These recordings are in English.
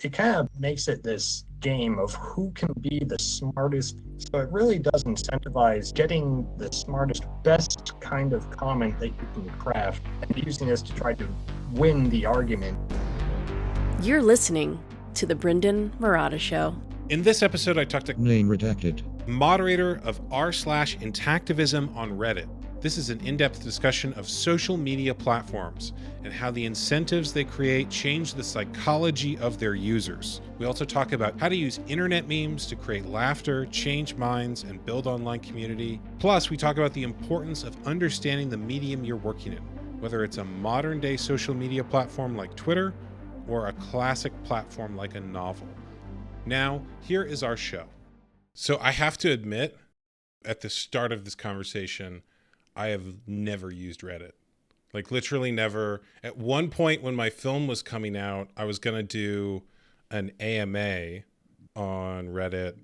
it kind of makes it this game of who can be the smartest. So it really does incentivize getting the smartest, best kind of comment that you can craft and using this to try to win the argument. You're listening to the Brendon Marotta Show. In this episode, I talked to Name redacted. Moderator of r/Intactivism on Reddit. This is an in-depth discussion of social media platforms and how the incentives they create change the psychology of their users. We also talk about how to use internet memes to create laughter, change minds, and build online community. Plus, we talk about the importance of understanding the medium you're working in, whether it's a modern-day social media platform like Twitter or a classic platform like a novel. Now, here is our show. So I have to admit, at the start of this conversation, I have never used Reddit. Like literally never. At one point when my film was coming out, I was going to do an AMA on Reddit.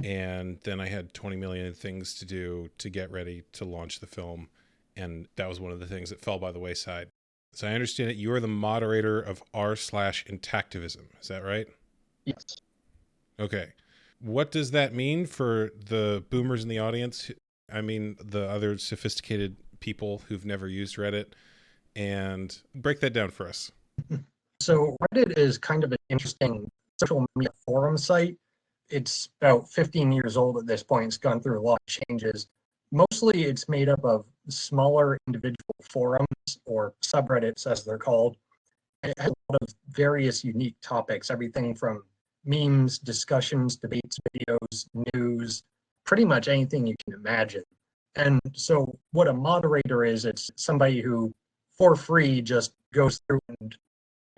And then I had 20 million things to do to get ready to launch the film. And that was one of the things that fell by the wayside. So I understand that you are the moderator of r/Intactivism. Is that right? Yes. Okay. What does that mean for the boomers in the audience? I mean, the other sophisticated people who've never used Reddit, and break that down for us. So Reddit is kind of an interesting social media forum site. It's about 15 years old at this point. It's gone through a lot of changes. Mostly it's made up of smaller individual forums or subreddits as they're called. It has a lot of various unique topics, everything from memes, discussions, debates, videos, news, pretty much anything you can imagine. And so what a moderator is, it's somebody who for free just goes through and...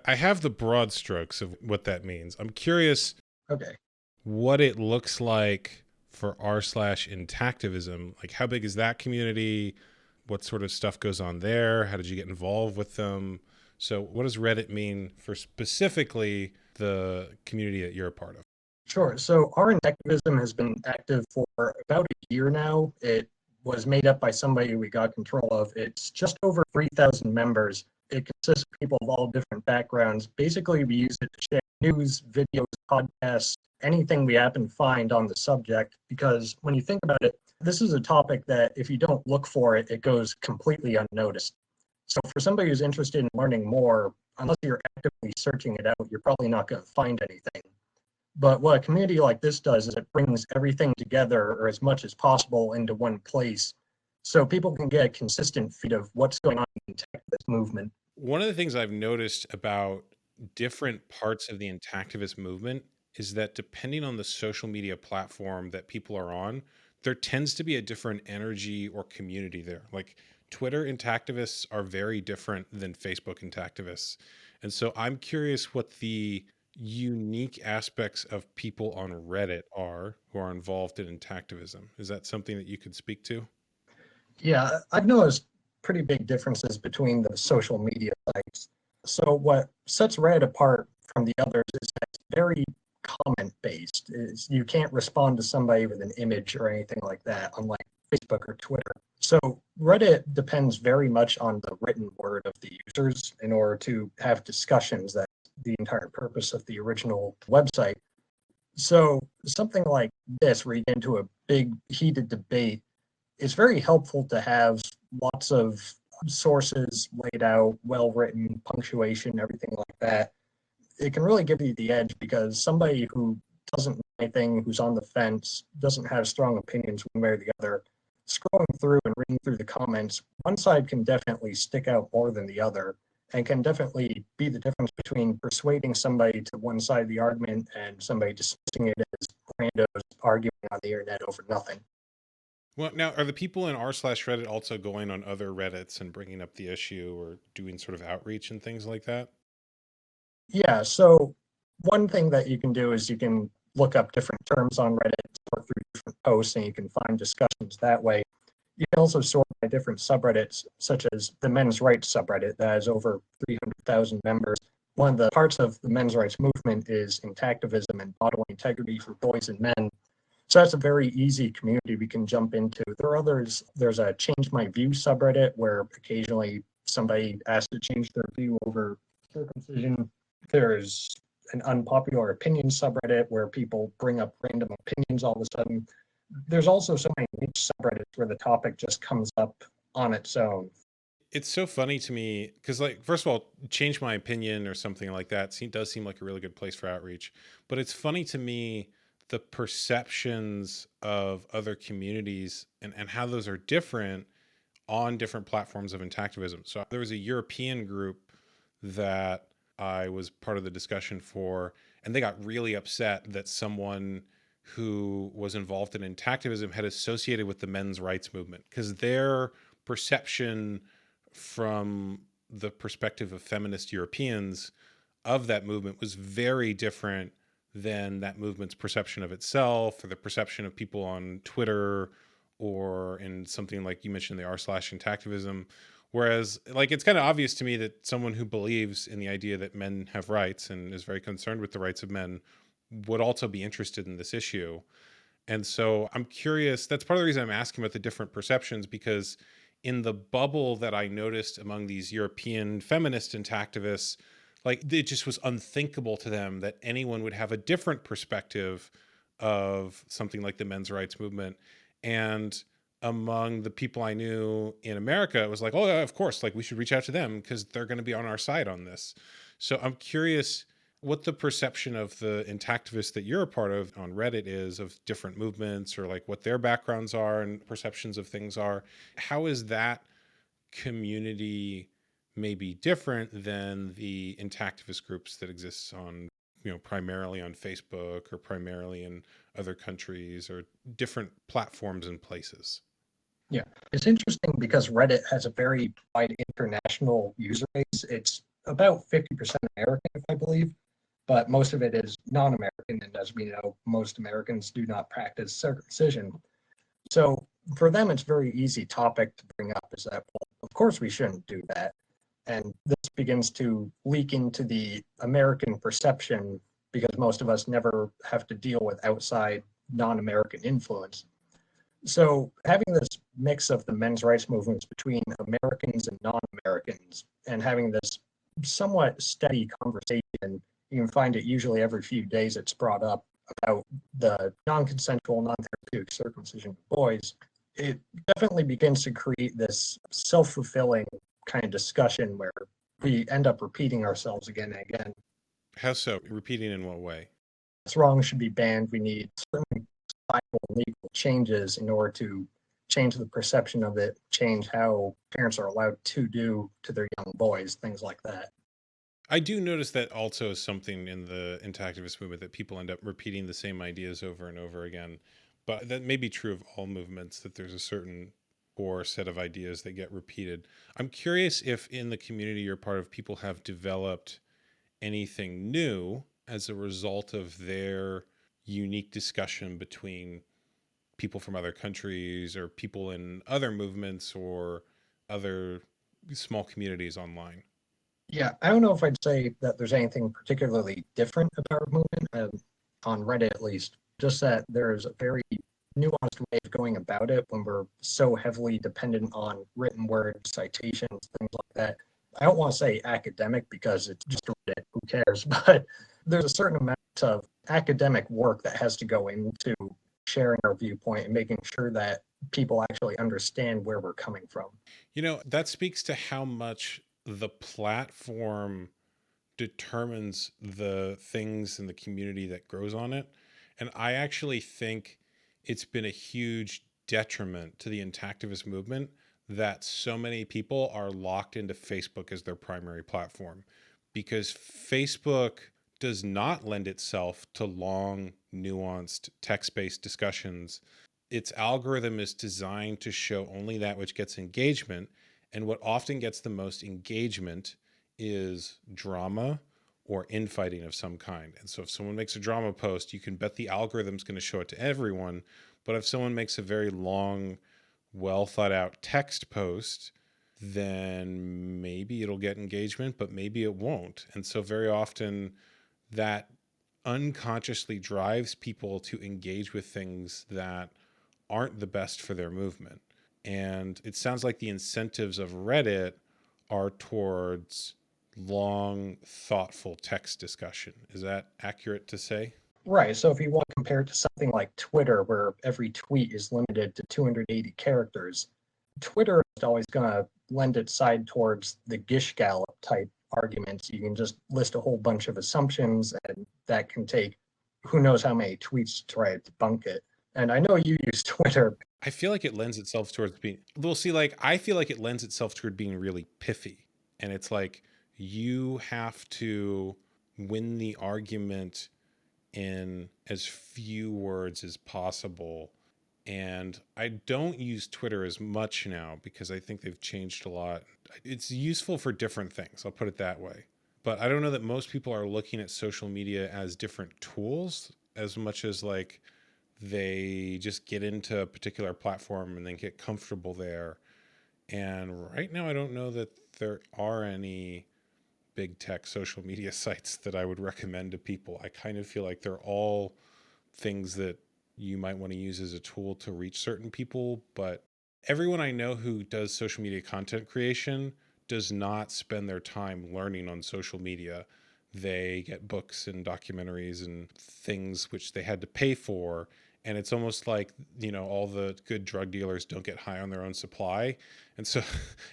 I have the broad strokes of what that means. I'm curious what it looks like for r/Intactivism. Like how big is that community? What sort of stuff goes on there? How did you get involved with them? So what does Reddit mean for specifically the community that you're a part of? Sure. So our Intactivism has been active for about a year now. It was made up by somebody we got control of. It's just over 3,000 members. It consists of people of all different backgrounds. Basically, we use it to share news, videos, podcasts, anything we happen to find on the subject, because when you think about it, this is a topic that if you don't look for it, it goes completely unnoticed. So for somebody who's interested in learning more, unless you're actively searching it out, you're probably not going to find anything. But what a community like this does is it brings everything together, or as much as possible, into one place, so people can get a consistent feed of what's going on in the Intactivist movement. One of the things I've noticed about different parts of the Intactivist movement is that depending on the social media platform that people are on, there tends to be a different energy or community there. Like Twitter Intactivists are very different than Facebook Intactivists. And so I'm curious what the unique aspects of people on Reddit are who are involved in Intactivism. Is that something that you could speak to? Yeah, I've noticed pretty big differences between the social media sites. So what sets Reddit apart from the others is that it's very comment-based. You can't respond to somebody with an image or anything like that, unlike Facebook or Twitter. So Reddit depends very much on the written word of the users in order to have discussions. That's the entire purpose of the original website. So something like this, where you get into a big heated debate, it's very helpful to have lots of sources laid out, well-written, punctuation, everything like that. It can really give you the edge, because somebody who doesn't know anything, who's on the fence, doesn't have strong opinions one way or the other, scrolling through and reading through the comments, one side can definitely stick out more than the other, and can definitely be the difference between persuading somebody to one side of the argument and somebody dismissing it as randos arguing on the internet over nothing. Well, now, are the people in r/Reddit also going on other Reddits and bringing up the issue or doing sort of outreach and things like that? Yeah, so one thing that you can do is you can look up different terms on Reddit, sort through different posts, and you can find discussions that way. You can also sort by different subreddits, such as the men's rights subreddit that has over 300,000 members. One of the parts of the men's rights movement is Intactivism and bodily integrity for boys and men. So that's a very easy community we can jump into. There are others. There's a Change My View subreddit where occasionally somebody asks to change their view over circumcision. There's an unpopular opinion subreddit where people bring up random opinions all of a sudden. There's also so many niche subreddits where the topic just comes up on its own. It's so funny to me because, like, first of all, change my opinion or something like that does seem like a really good place for outreach. But it's funny to me the perceptions of other communities and how those are different on different platforms of Intactivism. So there was a European group that I was part of the discussion for, and they got really upset that someone who was involved in Intactivism had associated with the men's rights movement because their perception from the perspective of feminist Europeans of that movement was very different than that movement's perception of itself or the perception of people on Twitter or in something like you mentioned, the r/Intactivism. Whereas, like, it's kind of obvious to me that someone who believes in the idea that men have rights and is very concerned with the rights of men would also be interested in this issue. And so I'm curious, that's part of the reason I'm asking about the different perceptions, because in the bubble that I noticed among these European feminist intactivists, like, it just was unthinkable to them that anyone would have a different perspective of something like the men's rights movement. And among the people I knew in America, it was like, oh, yeah, of course, like, we should reach out to them because they're going to be on our side on this. So I'm curious what the perception of the intactivists that you're a part of on Reddit is of different movements, or like what their backgrounds are and perceptions of things are. How is that community maybe different than the intactivist groups that exist on, primarily on Facebook or primarily in other countries or different platforms and places? Yeah, it's interesting because Reddit has a very wide international user base. It's about 50% American, I believe, but most of it is non-American. And as we know, most Americans do not practice circumcision. So for them, it's very easy topic to bring up is that, well, of course we shouldn't do that. And this begins to leak into the American perception because most of us never have to deal with outside non-American influence. So having this mix of the men's rights movements between Americans and non-Americans and having this somewhat steady conversation, you can find it usually every few days it's brought up about the non-consensual, non-therapeutic circumcision of boys. It definitely begins to create this self-fulfilling kind of discussion where we end up repeating ourselves again and again. How so? Repeating in what way? What's wrong should be banned. We need certain societal and legal changes in order to change the perception of it, change how parents are allowed to do to their young boys, things like that. I do notice that also is something in the intactivist movement, that people end up repeating the same ideas over and over again. But that may be true of all movements, that there's a certain core set of ideas that get repeated. I'm curious if in the community you're part of, people have developed anything new as a result of their unique discussion between people from other countries or people in other movements or other small communities online. Yeah, I don't know if I'd say that there's anything particularly different about our movement, on Reddit at least, just that there's a very nuanced way of going about it when we're so heavily dependent on written word citations, things like that. I don't want to say academic because it's just Reddit, who cares, but there's a certain amount of academic work that has to go into sharing our viewpoint and making sure that people actually understand where we're coming from. That speaks to how much the platform determines the things in the community that grows on it. And I actually think it's been a huge detriment to the intactivist movement that so many people are locked into Facebook as their primary platform, because Facebook does not lend itself to long, nuanced, text-based discussions. Its algorithm is designed to show only that which gets engagement, and what often gets the most engagement is drama or infighting of some kind. And so if someone makes a drama post, you can bet the algorithm's going to show it to everyone. But if someone makes a very long, well thought out text post, then maybe it'll get engagement, but maybe it won't. And so very often that unconsciously drives people to engage with things that aren't the best for their movement. And it sounds like the incentives of Reddit are towards long, thoughtful text discussion. Is that accurate to say? Right. So if you want to compare it to something like Twitter, where every tweet is limited to 280 characters, Twitter is always going to lend its side towards the Gish Gallop type arguments. You can just list a whole bunch of assumptions, and that can take who knows how many tweets to try to debunk it. And I know you use Twitter. I feel like it lends itself towards being, well, see, like, I feel like it lends itself toward being really pithy. And it's like you have to win the argument in as few words as possible. And I don't use Twitter as much now because I think they've changed a lot. It's useful for different things, I'll put it that way. But I don't know that most people are looking at social media as different tools as much as like they just get into a particular platform and then get comfortable there. And right now, I don't know that there are any big tech social media sites that I would recommend to people. I kind of feel like they're all things that you might want to use as a tool to reach certain people. But everyone I know who does social media content creation does not spend their time learning on social media. They get books and documentaries and things which they had to pay for. And it's almost like, you know, all the good drug dealers don't get high on their own supply. And so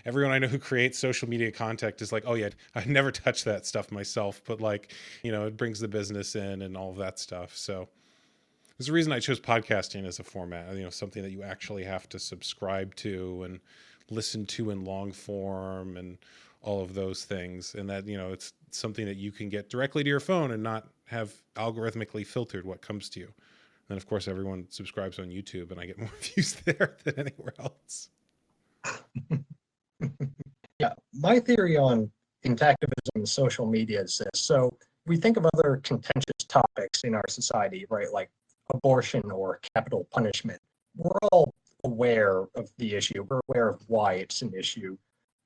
everyone I know who creates social media content is like, oh yeah, I never touched that stuff myself, but like, you know, it brings the business in and all of that stuff. So there's a reason I chose podcasting as a format, you know, something that you actually have to subscribe to and listen to in long form and all of those things. And that, you know, it's something that you can get directly to your phone and not have algorithmically filtered what comes to you. And of course, everyone subscribes on YouTube and I get more views there than anywhere else. Yeah, my theory on intactivism and social media is this. So we think of other contentious topics in our society, right? Like abortion or capital punishment. We're all aware of the issue. We're aware of why it's an issue.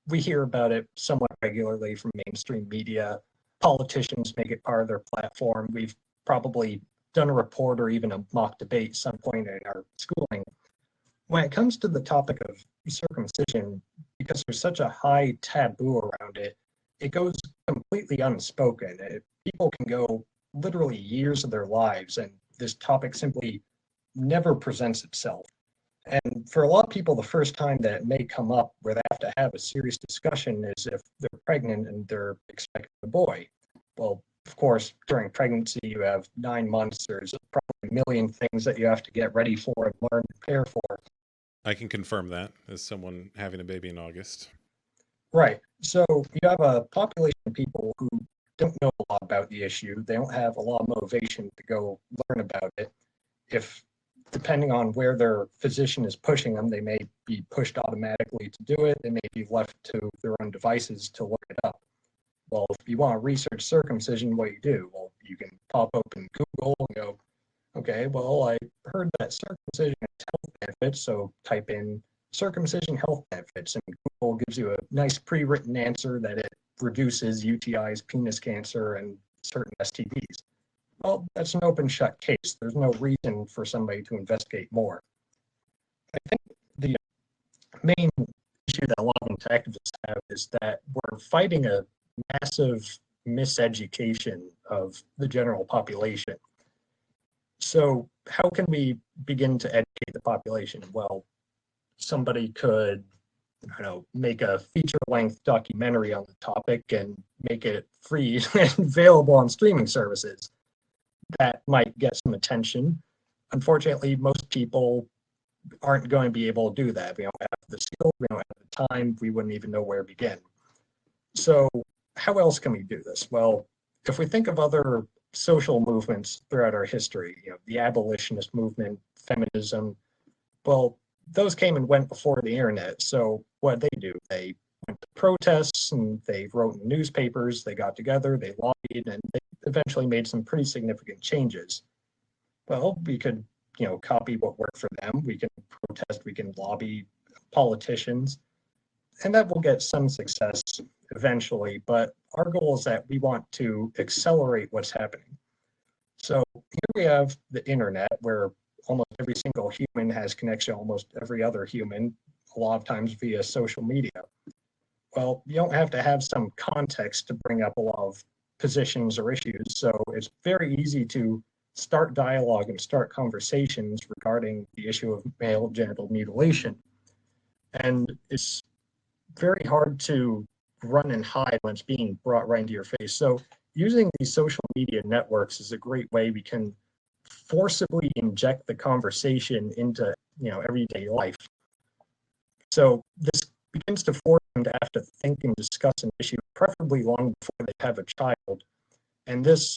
We hear about it somewhat regularly from mainstream media. Politicians make it part of their platform. We've probably done a report or even a mock debate at some point in our schooling. When it comes to the topic of circumcision, because there's such a high taboo around it, it goes completely unspoken. People can go literally years of their lives and this topic simply never presents itself. And for a lot of people, the first time that it may come up where they have to have a serious discussion is if they're pregnant and they're expecting a boy. Well, of course, during pregnancy, you have 9 months. There's probably a million things that you have to get ready for and learn and prepare for. I can confirm that as someone having a baby in August. Right. So you have a population of people who don't know a lot about the issue. They don't have a lot of motivation to go learn about it. If, depending on where their physician is pushing them, they may be pushed automatically to do it. They may be left to their own devices to look it up. Well, if you want to research circumcision, what do? Well, you can pop open Google and go, okay, well, I heard that circumcision has health benefits, so type in circumcision health benefits, and Google gives you a nice pre-written answer that it reduces UTIs, penis cancer, and certain STDs. Well, that's an open shut case. There's no reason for somebody to investigate more. I think the main issue that a lot of activists have is that we're fighting a massive miseducation of the general population. So how can we begin to educate the population? Well, somebody could, I don't know, make a feature-length documentary on the topic and make it free and available on streaming services. That might get some attention. Unfortunately, most people aren't going to be able to do that. We don't have the skills, we don't have the time, we wouldn't even know where to begin. So how else can we do this? Well, if we think of other social movements throughout our history, you know, the abolitionist movement, feminism, well, those came and went before the internet. So what did they do? They went to protests and they wrote in newspapers, they got together, they lobbied, and they eventually made some pretty significant changes. Well, we could, you know, copy what worked for them. We can protest, we can lobby politicians, and that will get some success eventually. But our goal is that we want to accelerate what's happening. So here we have the internet where almost every single human has connection to almost every other human, a lot of times via social media. Well, you don't have to have some context to bring up a lot of positions or issues. So it's very easy to start dialogue and start conversations regarding the issue of male genital mutilation. And it's very hard to run and hide when it's being brought right into your face. So using these social media networks is a great way we can forcibly inject the conversation into everyday life. So this begins to force them to have to think and discuss an issue, preferably long before they have a child. And this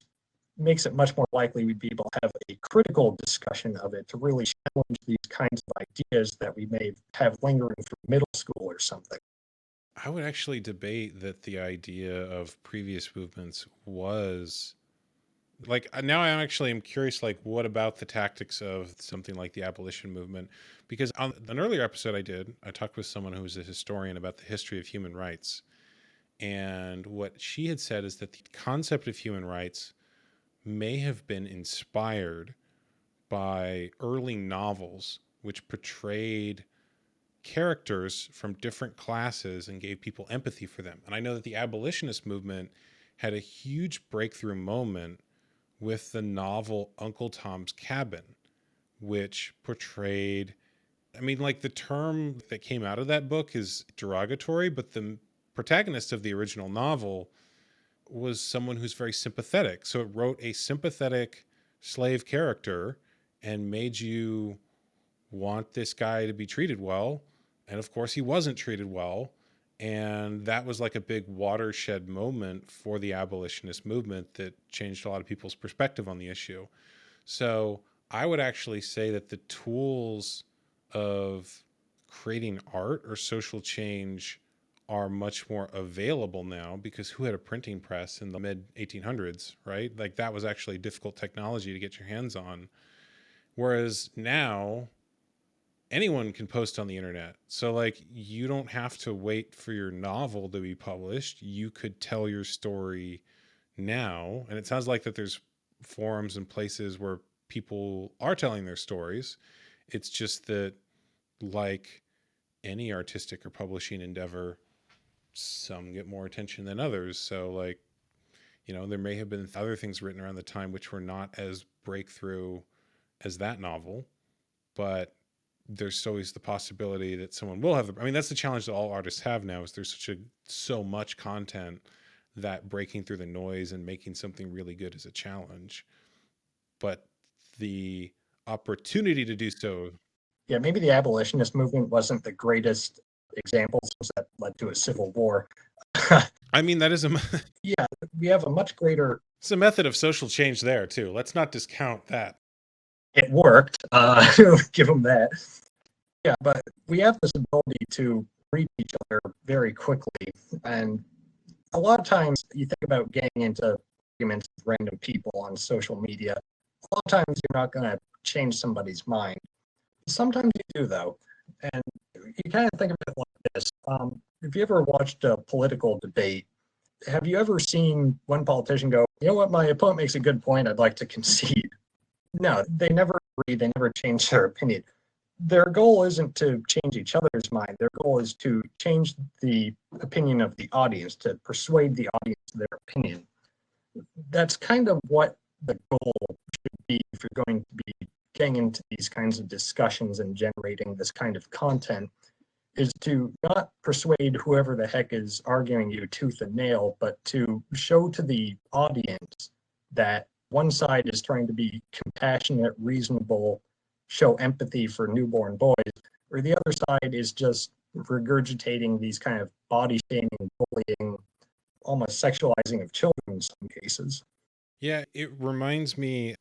makes it much more likely we'd be able to have a critical discussion of it to really challenge these kinds of ideas that we may have lingering from middle school or something. I would actually debate that the idea of previous movements was like now I'm curious, like, what about the tactics of something like the abolition movement? Because on an earlier episode I talked with someone who was a historian about the history of human rights, and what she had said is that the concept of human rights may have been inspired by early novels which portrayed characters from different classes and gave people empathy for them. And I know that the abolitionist movement had a huge breakthrough moment with the novel Uncle Tom's Cabin, which portrayed, I mean, like, the term that came out of that book is derogatory, but the protagonist of the original novel was someone who's very sympathetic. So it wrote a sympathetic slave character and made you want this guy to be treated well. And of course, he wasn't treated well. And that was like a big watershed moment for the abolitionist movement that changed a lot of people's perspective on the issue. So I would actually say that the tools of creating art or social change are much more available now, because who had a printing press in the mid 1800s, right? Like, that was actually difficult technology to get your hands on. Whereas now anyone can post on the internet. So, like, you don't have to wait for your novel to be published. You could tell your story now. And it sounds like that there's forums and places where people are telling their stories. It's just that, like any artistic or publishing endeavor, some get more attention than others. So, like, there may have been other things written around the time which were not as breakthrough as that novel, but there's always the possibility that someone will have I mean, that's the challenge that all artists have now, is there's so much content that breaking through the noise and making something really good is a challenge. But the opportunity to do so. Yeah, maybe the abolitionist movement wasn't the greatest example, since that led to a civil war. I mean, that is Yeah, we have a much greater. it's a method of social change there too. Let's not discount that. It worked. Give them that. Yeah, but we have this ability to reach each other very quickly, and a lot of times you think about getting into arguments with random people on social media. A lot of times you're not going to change somebody's mind. Sometimes you do, though, and you kind of think of it like this. If you ever watched a political debate, have you ever seen one politician go, you know what, my opponent makes a good point, I'd like to concede? No, they never agree, they never change their opinion. Their goal isn't to change each other's mind. Their goal is to change the opinion of the audience, to persuade the audience of their opinion. That's kind of what the goal should be if you're going to be getting into these kinds of discussions and generating this kind of content, is to not persuade whoever the heck is arguing you tooth and nail, but to show to the audience that one side is trying to be compassionate, reasonable, show empathy for newborn boys, or the other side is just regurgitating these kind of body shaming, bullying, almost sexualizing of children in some cases. Yeah, it reminds me,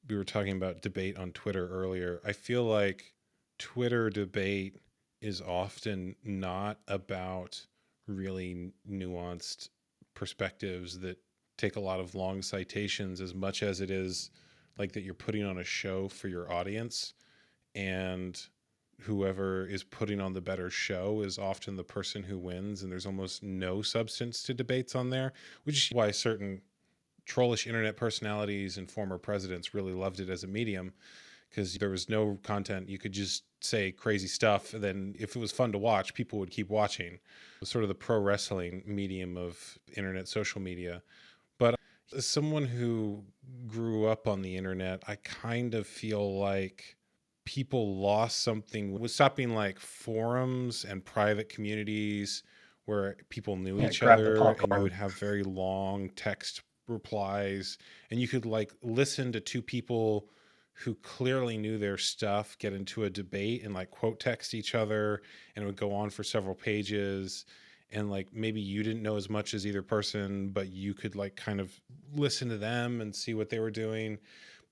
we were talking about debate on Twitter earlier. I feel like Twitter debate is often not about really nuanced perspectives that take a lot of long citations, as much as it is like that you're putting on a show for your audience, and whoever is putting on the better show is often the person who wins, and there's almost no substance to debates on there, which is why certain trollish internet personalities and former presidents really loved it as a medium, because there was no content. You could just say crazy stuff, and then if it was fun to watch, people would keep watching. It was sort of the pro wrestling medium of internet social media. But as someone who grew up on the internet, I kind of feel like people lost something with stopping like forums and private communities where people knew each grab the other, and you popcorn. would have very long text replies, and you could like listen to two people who clearly knew their stuff get into a debate and like quote text each other, and it would go on for several pages, and like maybe you didn't know as much as either person, but you could like kind of listen to them and see what they were doing.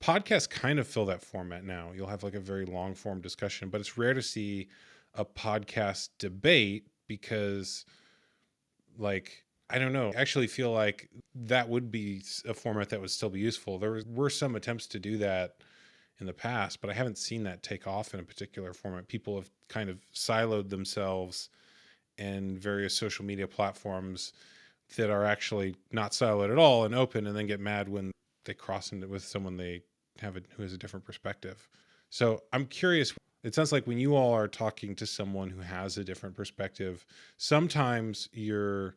Podcasts kind of fill that format now. You'll have like a very long form discussion, but it's rare to see a podcast debate because, like, I don't know, I actually feel like that would be a format that would still be useful. There were some attempts to do that in the past, but I haven't seen that take off in a particular format. People have kind of siloed themselves in various social media platforms that are actually not siloed at all and open, and then get mad when they cross into with someone they have who has a different perspective. So I'm curious, it sounds like when you all are talking to someone who has a different perspective, sometimes you're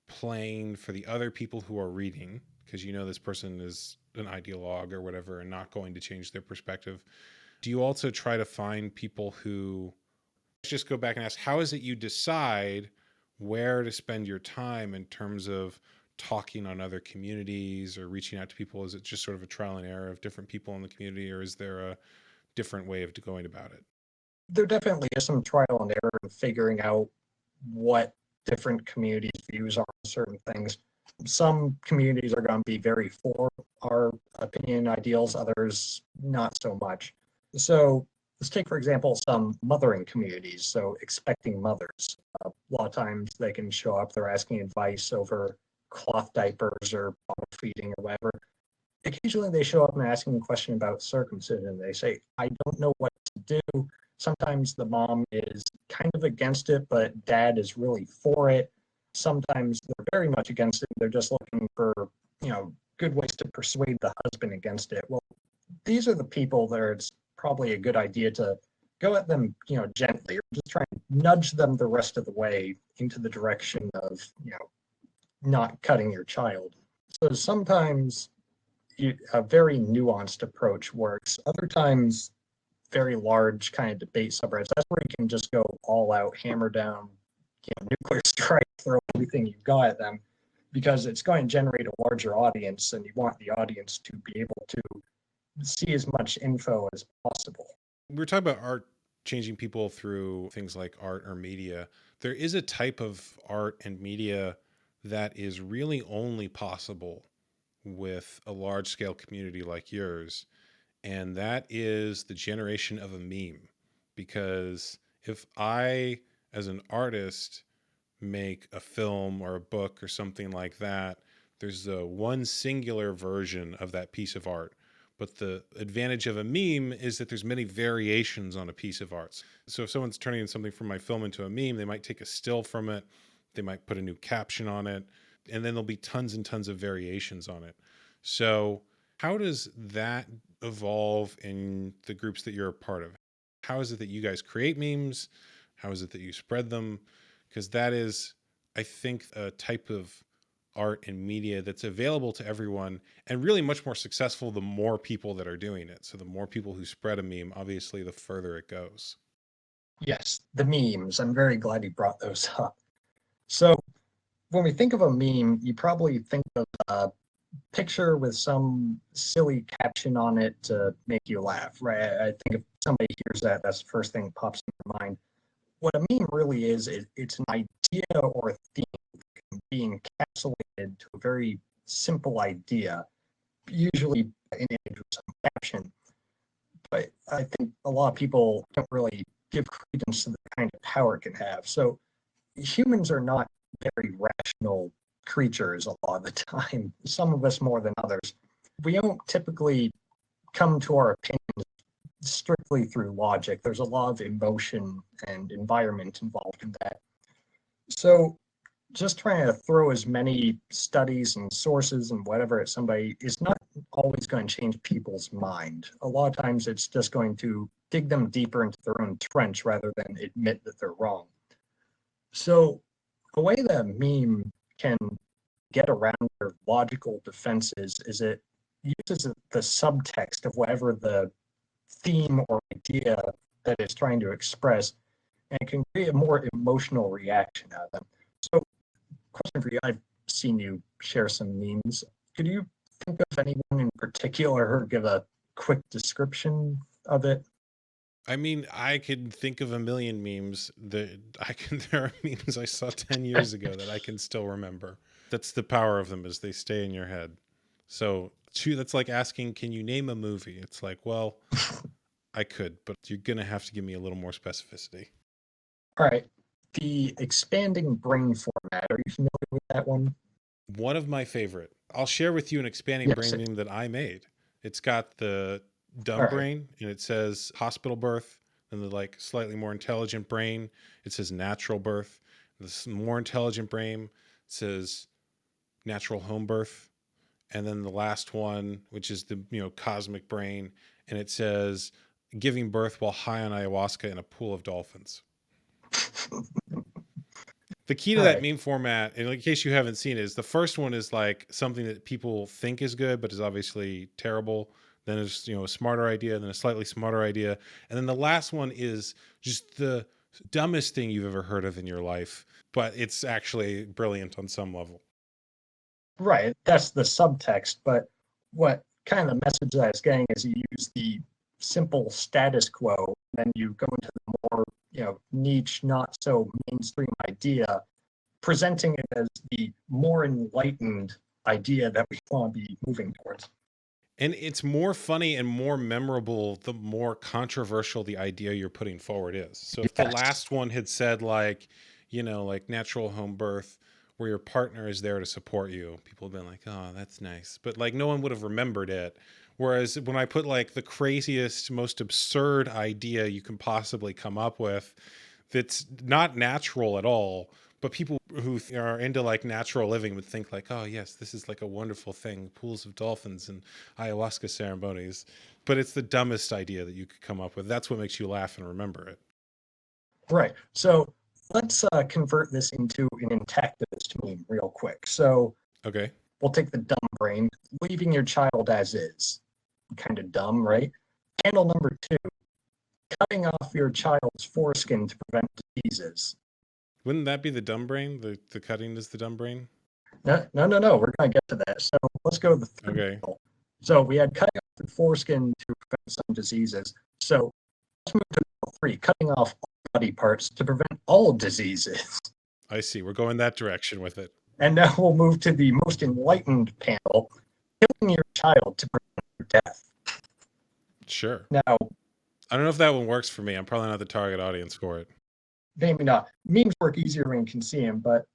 playing for the other people who are reading because you know this person is an ideologue or whatever and not going to change their perspective. Do you also try to find people who, let's just go back and ask, how is it you decide where to spend your time in terms of talking on other communities or reaching out to people? Is it just sort of a trial and error of different people in the community, or is there a different way of going about it? There definitely is some trial and error in figuring out what different communities' views are on certain things. Some communities are going to be very for our opinion ideals, others not so much. So let's take, for example, some mothering communities. So expecting mothers. A lot of times they can show up, they're asking advice over cloth diapers or bottle feeding or whatever. Occasionally they show up and asking a question about circumcision. They say, I don't know what to do. Sometimes the mom is kind of against it, but dad is really for it. Sometimes they're very much against it. They're just looking for, good ways to persuade the husband against it. Well, these are the people that it's probably a good idea to go at them, gently, or just try and nudge them the rest of the way into the direction of, not cutting your child. So sometimes a very nuanced approach works. Other times, very large kind of debate subreddits. That's where you can just go all out, hammer down, nuclear strike, throw everything you've got at them, because it's going to generate a larger audience, and you want the audience to be able to see as much info as possible. We were talking about art changing people through things like art or media. There is a type of art and media that is really only possible with a large scale community like yours, and that is the generation of a meme. Because if I, as an artist, make a film or a book or something like that, there's a one singular version of that piece of art. But the advantage of a meme is that there's many variations on a piece of art. So if someone's turning something from my film into a meme, they might take a still from it, they might put a new caption on it, and then there'll be tons and tons of variations on it. So how does that evolve in the groups that you're a part of? How is it that you guys create memes? How is it that you spread them? Because that is, I think, a type of art and media that's available to everyone, and really much more successful the more people that are doing it. So the more people who spread a meme, obviously, the further it goes. Yes, the memes. I'm very glad you brought those up. So when we think of a meme, you probably think of a picture with some silly caption on it to make you laugh, right? I think if somebody hears that, that's the first thing that pops in their mind. What a meme really is, it's an idea or a theme being encapsulated to a very simple idea, usually an image with some caption. But I think a lot of people don't really give credence to the kind of power it can have. So humans are not very rational creatures a lot of the time, some of us more than others. We don't typically come to our opinions strictly through logic. There's a lot of emotion and environment involved in that. So just trying to throw as many studies and sources and whatever at somebody is not always going to change people's mind. A lot of times it's just going to dig them deeper into their own trench rather than admit that they're wrong. So a way that a meme can get around their logical defenses is it uses the subtext of whatever the theme or idea that it's trying to express and can create a more emotional reaction out of them. So, question for you, I've seen you share some memes. Could you think of anyone in particular or give a quick description of it? I mean, I could think of a million memes that there are memes I saw 10 years ago that I can still remember. That's the power of them, is they stay in your head. So that's like asking, can you name a movie? It's like, well, I could, but you're going to have to give me a little more specificity. All right. The expanding brain format, are you familiar with that one? One of my favorite. I'll share with you an expanding brain meme that I made. It's got the dumb brain and it says hospital birth, and the like slightly more intelligent brain, it says natural birth. This more intelligent brain says natural home birth. And then the last one, which is the cosmic brain, and it says giving birth while high on ayahuasca in a pool of dolphins. The key to that meme format, and in case you haven't seen it, is the first one is like something that people think is good, but is obviously terrible. Then there's, a smarter idea, then a slightly smarter idea. And then the last one is just the dumbest thing you've ever heard of in your life, but it's actually brilliant on some level. Right. That's the subtext. But what kind of the message that I was getting is you use the simple status quo, then you go into the more, niche, not so mainstream idea, presenting it as the more enlightened idea that we want to be moving towards. And it's more funny and more memorable the more controversial the idea you're putting forward is. So if the last one had said like natural home birth, where your partner is there to support you, people have been like, oh, that's nice. But like no one would have remembered it. Whereas when I put like the craziest, most absurd idea you can possibly come up with, that's not natural at all, but people who are into like natural living would think like, oh yes, this is like a wonderful thing, pools of dolphins and ayahuasca ceremonies. But it's the dumbest idea that you could come up with. That's what makes you laugh and remember it. Right. So let's convert this into an intactivist meme real quick. So okay, we'll take the dumb brain, leaving your child as is. Kind of dumb, right? Handle number 2, cutting off your child's foreskin to prevent diseases. Wouldn't that be the dumb brain? The cutting is the dumb brain? No. We're going to get to that. So let's go to the third panel. So we had cutting off the foreskin to prevent some diseases. So let's move to panel 3, cutting off all body parts to prevent all diseases. I see. We're going that direction with it. And now we'll move to the most enlightened panel, killing your child to prevent your death. Sure. Now, I don't know if that one works for me. I'm probably not the target audience for it. Maybe not. Memes work easier when you can see them, but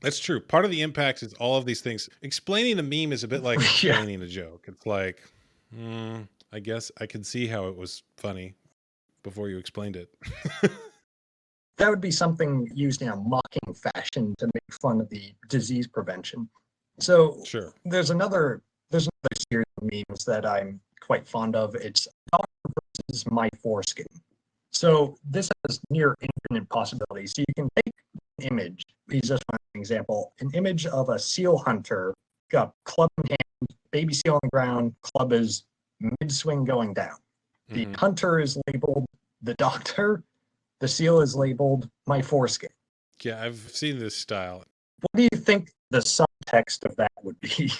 that's true. Part of the impact is all of these things. Explaining the meme is a bit like explaining a joke. It's like, I guess I can see how it was funny before you explained it. That would be something used in a mocking fashion to make fun of the disease prevention. So sure. There's another series of memes that I'm quite fond of. It's Doctor versus my foreskin. So this has near infinite possibilities. So you can take an image, use this one as an example, an image of a seal hunter, got club in hand, baby seal on the ground, club is mid-swing going down. The hunter is labeled the doctor, the seal is labeled my foreskin. Yeah, I've seen this style. What do you think the subtext of that would be?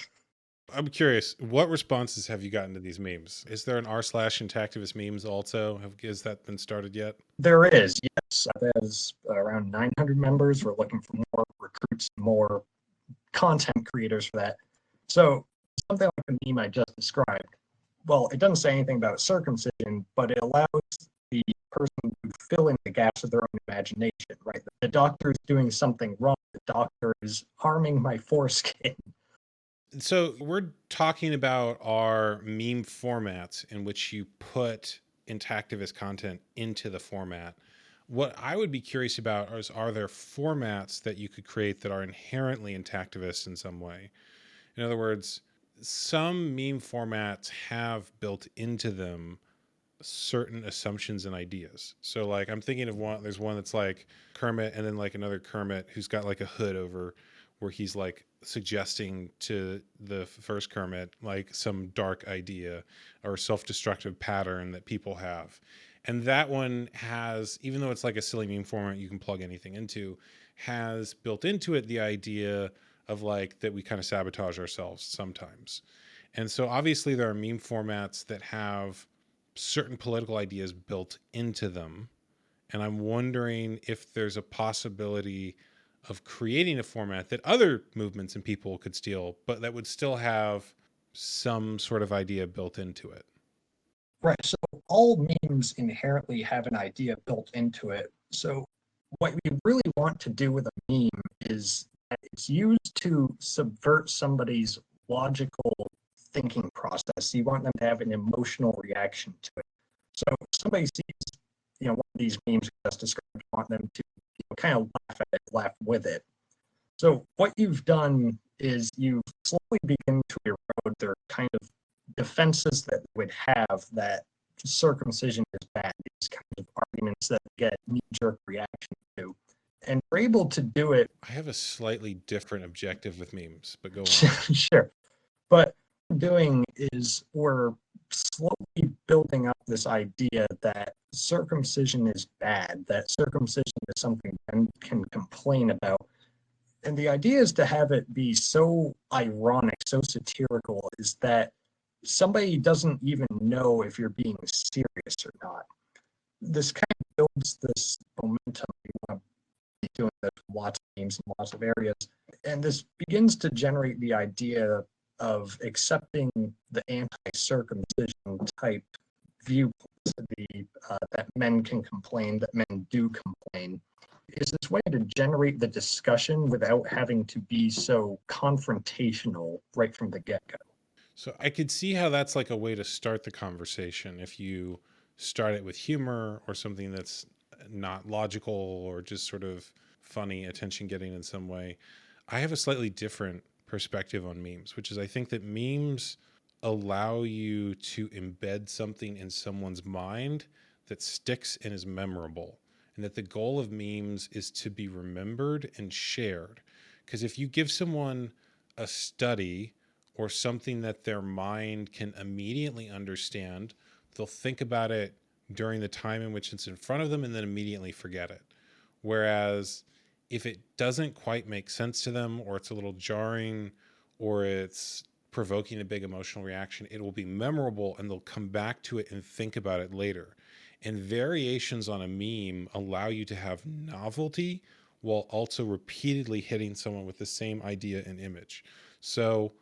I'm curious, what responses have you gotten to these memes? Is there an r/Intactivist memes also? Has that been started yet? There is, yes. There's around 900 members. We're looking for more recruits, more content creators for that. So something like the meme I just described, well, it doesn't say anything about circumcision, but it allows the person to fill in the gaps of their own imagination, right? The doctor is doing something wrong. The doctor is harming my foreskin. So we're talking about our meme formats in which you put Intactivist content into the format. What I would be curious about is, are there formats that you could create that are inherently intactivist in some way? In other words, some meme formats have built into them certain assumptions and ideas. So like I'm thinking of one, there's one that's like Kermit and then like another Kermit who's got like a hood over, where he's like suggesting to the first Kermit like some dark idea or self-destructive pattern that people have. And that one has, even though it's like a silly meme format you can plug anything into, has built into it the idea of like that we kind of sabotage ourselves sometimes. And so obviously there are meme formats that have certain political ideas built into them. And I'm wondering if there's a possibility of creating a format that other movements and people could steal, but that would still have some sort of idea built into it. Right. So all memes inherently have an idea built into it. So what we really want to do with a meme is that it's used to subvert somebody's logical thinking process. You want them to have an emotional reaction to it. So if somebody sees, one of these memes we just described, you want them to kind of laugh at it, laugh with it. So what you've done is you've slowly begun to erode their kind of defenses that they would have that circumcision is bad, these kinds of arguments that get knee-jerk reaction to. And we're able to do it. I have a slightly different objective with memes, but go on. Sure. But what we're doing is we're slowly building up this idea that circumcision is bad, that circumcision is something men can complain about. And the idea is to have it be so ironic, so satirical, is that somebody doesn't even know if you're being serious or not. This kind of builds this momentum. You want to be doing this with lots of memes in lots of areas. And this begins to generate the idea of accepting the anti-circumcision type viewpoints, that men can complain, that men do complain. Is this way to generate the discussion without having to be so confrontational right from the get-go. So I could see how that's like a way to start the conversation if you start it with humor or something that's not logical or just sort of funny, attention getting in some way. I have a slightly different perspective on memes, which is I think that memes allow you to embed something in someone's mind that sticks and is memorable. And that the goal of memes is to be remembered and shared. Because if you give someone a study or something that their mind can immediately understand, they'll think about it during the time in which it's in front of them and then immediately forget it. Whereas if it doesn't quite make sense to them, or it's a little jarring, or it's provoking a big emotional reaction, it will be memorable and they'll come back to it and think about it later. And variations on a meme allow you to have novelty while also repeatedly hitting someone with the same idea and image. So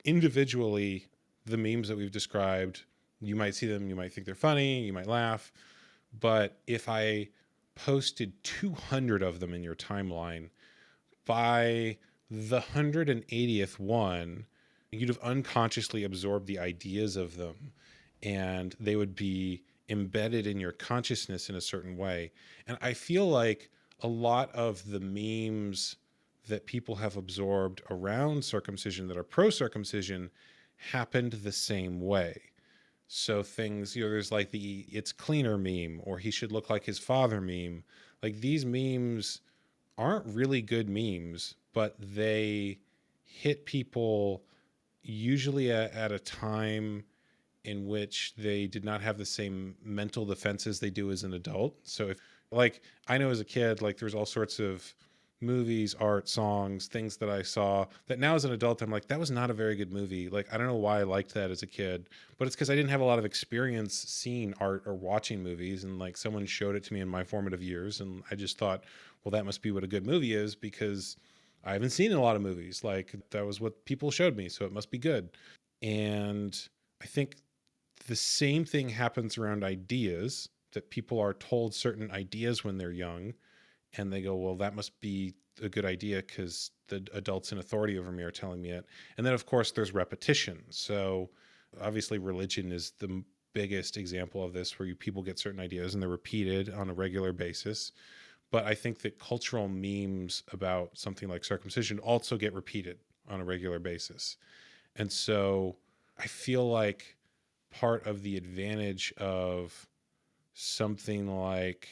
individually, the memes that we've described, you might see them, you might think they're funny, you might laugh. But if I posted 200 of them in your timeline, by the 180th one, you'd have unconsciously absorbed the ideas of them, and they would be embedded in your consciousness in a certain way. And I feel like a lot of the memes that people have absorbed around circumcision that are pro-circumcision happened the same way. So things, there's like the "it's cleaner" meme, or "he should look like his father" meme. Like these memes aren't really good memes, but they hit people usually at a time in which they did not have the same mental defenses they do as an adult. So if, like, I know as a kid, like there's all sorts of movies, art, songs, things that I saw that now as an adult, I'm like, that was not a very good movie. Like, I don't know why I liked that as a kid, but it's because I didn't have a lot of experience seeing art or watching movies. And like someone showed it to me in my formative years. And I just thought, well, that must be what a good movie is, because I haven't seen a lot of movies. Like that was what people showed me. So it must be good. And I think the same thing happens around ideas, that people are told certain ideas when they're young, and they go, well, that must be a good idea because the adults in authority over me are telling me it. And then, of course, there's repetition. So obviously religion is the biggest example of this, where people get certain ideas and they're repeated on a regular basis. But I think that cultural memes about something like circumcision also get repeated on a regular basis. And so I feel like part of the advantage of something like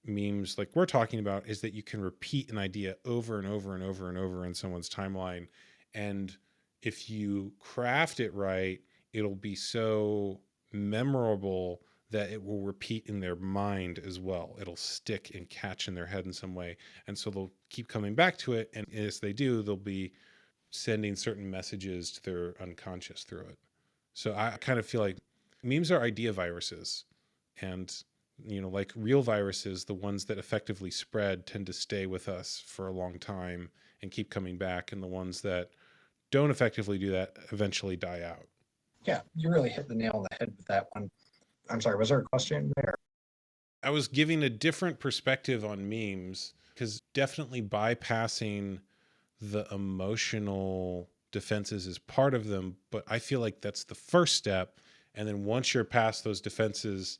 memes like we're talking about is that you can repeat an idea over and over and over and over in someone's timeline. And if you craft it right, it'll be so memorable that it will repeat in their mind as well. It'll stick and catch in their head in some way. And so they'll keep coming back to it. And as they do, they'll be sending certain messages to their unconscious through it. So I kind of feel like memes are idea viruses. And, like real viruses, the ones that effectively spread tend to stay with us for a long time and keep coming back. And the ones that don't effectively do that eventually die out. Yeah, you really hit the nail on the head with that one. I'm sorry, was there a question there? I was giving a different perspective on memes because definitely bypassing the emotional defenses is part of them, but I feel like that's the first step. And then once you're past those defenses,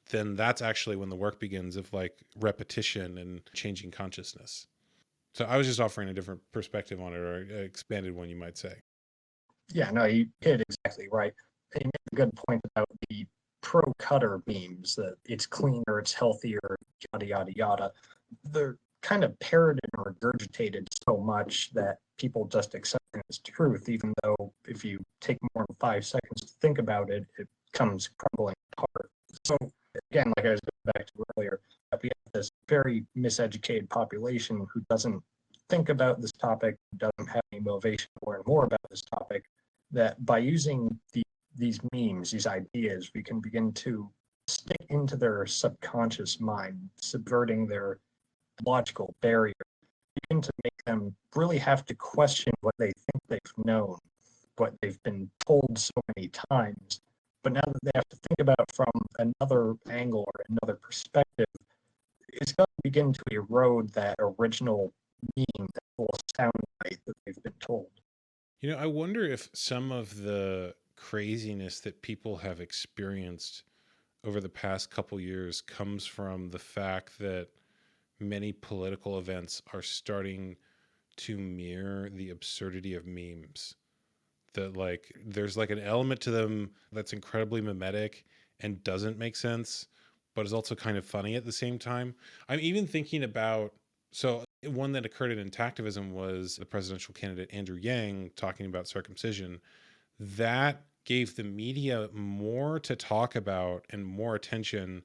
then that's actually when the work begins of like repetition and changing consciousness. So I was just offering a different perspective on it, or an expanded one, you might say. Yeah, no, you hit it exactly right. You made a good point about the pro-cutter memes, that it's cleaner, it's healthier, yada, yada, yada. They're kind of parroted and regurgitated so much that people just accept it as truth, even though if you take more than 5 seconds to think about it, it comes crumbling apart. So again, like I was going back to earlier, we have this very miseducated population who doesn't think about this topic, doesn't have any motivation to learn more about this topic, that by using these memes, these ideas, we can begin to stick into their subconscious mind, subverting their logical barrier, begin to make them really have to question what they think they've known, what they've been told so many times. But now that they have to think about from another angle or another perspective, it's going to begin to erode that original meaning, that whole sound bite that they've been told. I wonder if some of the craziness that people have experienced over the past couple years comes from the fact that many political events are starting to mirror the absurdity of memes. That like there's like an element to them that's incredibly mimetic and doesn't make sense, but is also kind of funny at the same time. I'm even thinking about, so one that occurred in Intactivism was the presidential candidate Andrew Yang talking about circumcision. That gave the media more to talk about and more attention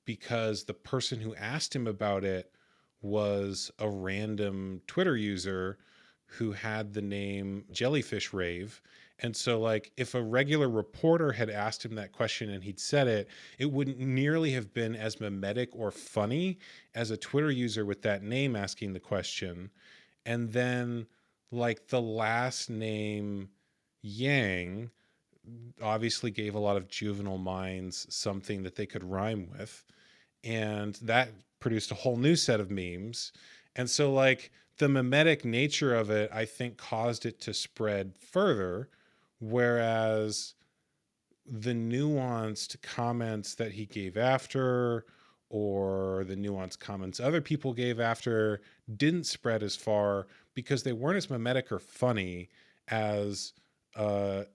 because the person who asked him about it was a random Twitter user who had the name Jellyfish Rave. And so like if a regular reporter had asked him that question and he'd said it, it wouldn't nearly have been as mimetic or funny as a Twitter user with that name asking the question. And then like the last name Yang obviously gave a lot of juvenile minds something that they could rhyme with. And that produced a whole new set of memes. And so like the mimetic nature of it, I think caused it to spread further. Whereas the nuanced comments that he gave after, or the nuanced comments other people gave after, didn't spread as far because they weren't as mimetic or funny as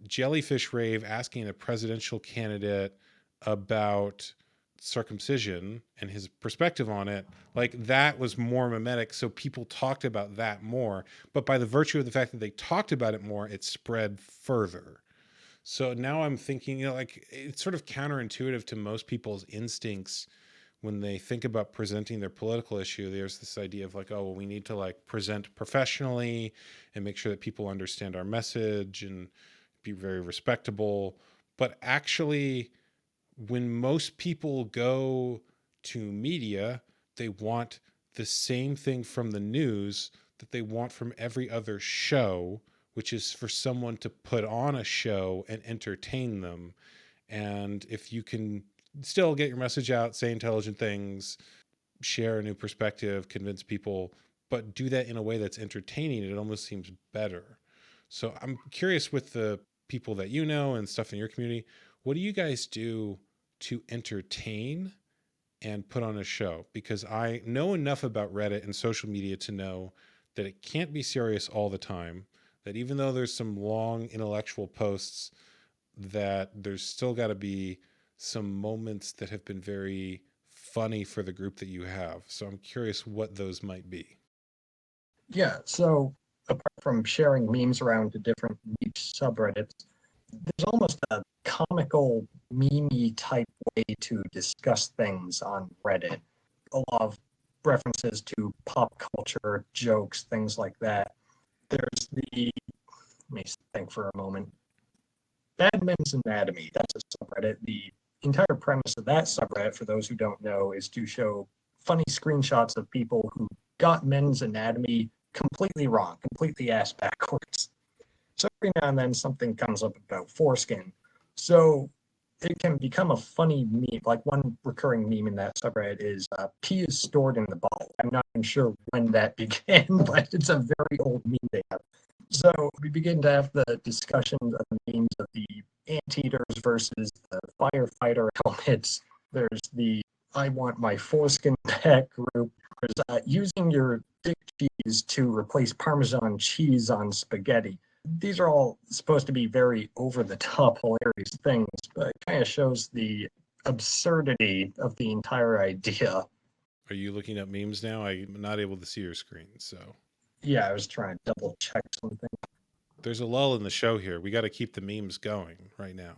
Jellyfish Rave asking a presidential candidate about circumcision and his perspective on it. Like that was more mimetic, so people talked about that more, but by the virtue of the fact that they talked about it more, it spread further. So now I'm thinking, like it's sort of counterintuitive to most people's instincts when they think about presenting their political issue. There's this idea of like, oh, well, we need to like present professionally and make sure that people understand our message and be very respectable. But actually, when most people go to media, they want the same thing from the news that they want from every other show, which is for someone to put on a show and entertain them. And if you can still get your message out, say intelligent things, share a new perspective, convince people, but do that in a way that's entertaining, it almost seems better. So I'm curious, with the people that you know and stuff in your community, what do you guys do to entertain and put on a show? Because I know enough about Reddit and social media to know that it can't be serious all the time, that even though there's some long intellectual posts, that there's still got to be some moments that have been very funny for the group that you have. So I'm curious what those might be. Yeah, so apart from sharing memes around to different niche subreddits, there's almost a comical, meme type way to discuss things on Reddit. A lot of references to pop culture, jokes, things like that. There's let me think for a moment. Bad Men's Anatomy, that's a subreddit. The entire premise of that subreddit, for those who don't know, is to show funny screenshots of people who got men's anatomy completely wrong, completely ass backwards. So every now and then something comes up about foreskin. So it can become a funny meme. Like one recurring meme in that subreddit is pee is stored in the bottle. I'm not even sure when that began, but it's a very old meme they have. So we begin to have the discussion of the memes of the anteaters versus the firefighter helmets. There's the I want my foreskin back group. There's using your dick cheese to replace Parmesan cheese on spaghetti. These are all supposed to be very over-the-top, hilarious things, but it kind of shows the absurdity of the entire idea. Are you looking up memes now? I'm not able to see your screen, so. Yeah, I was trying to double check something. There's a lull in the show here. We got to keep the memes going right now.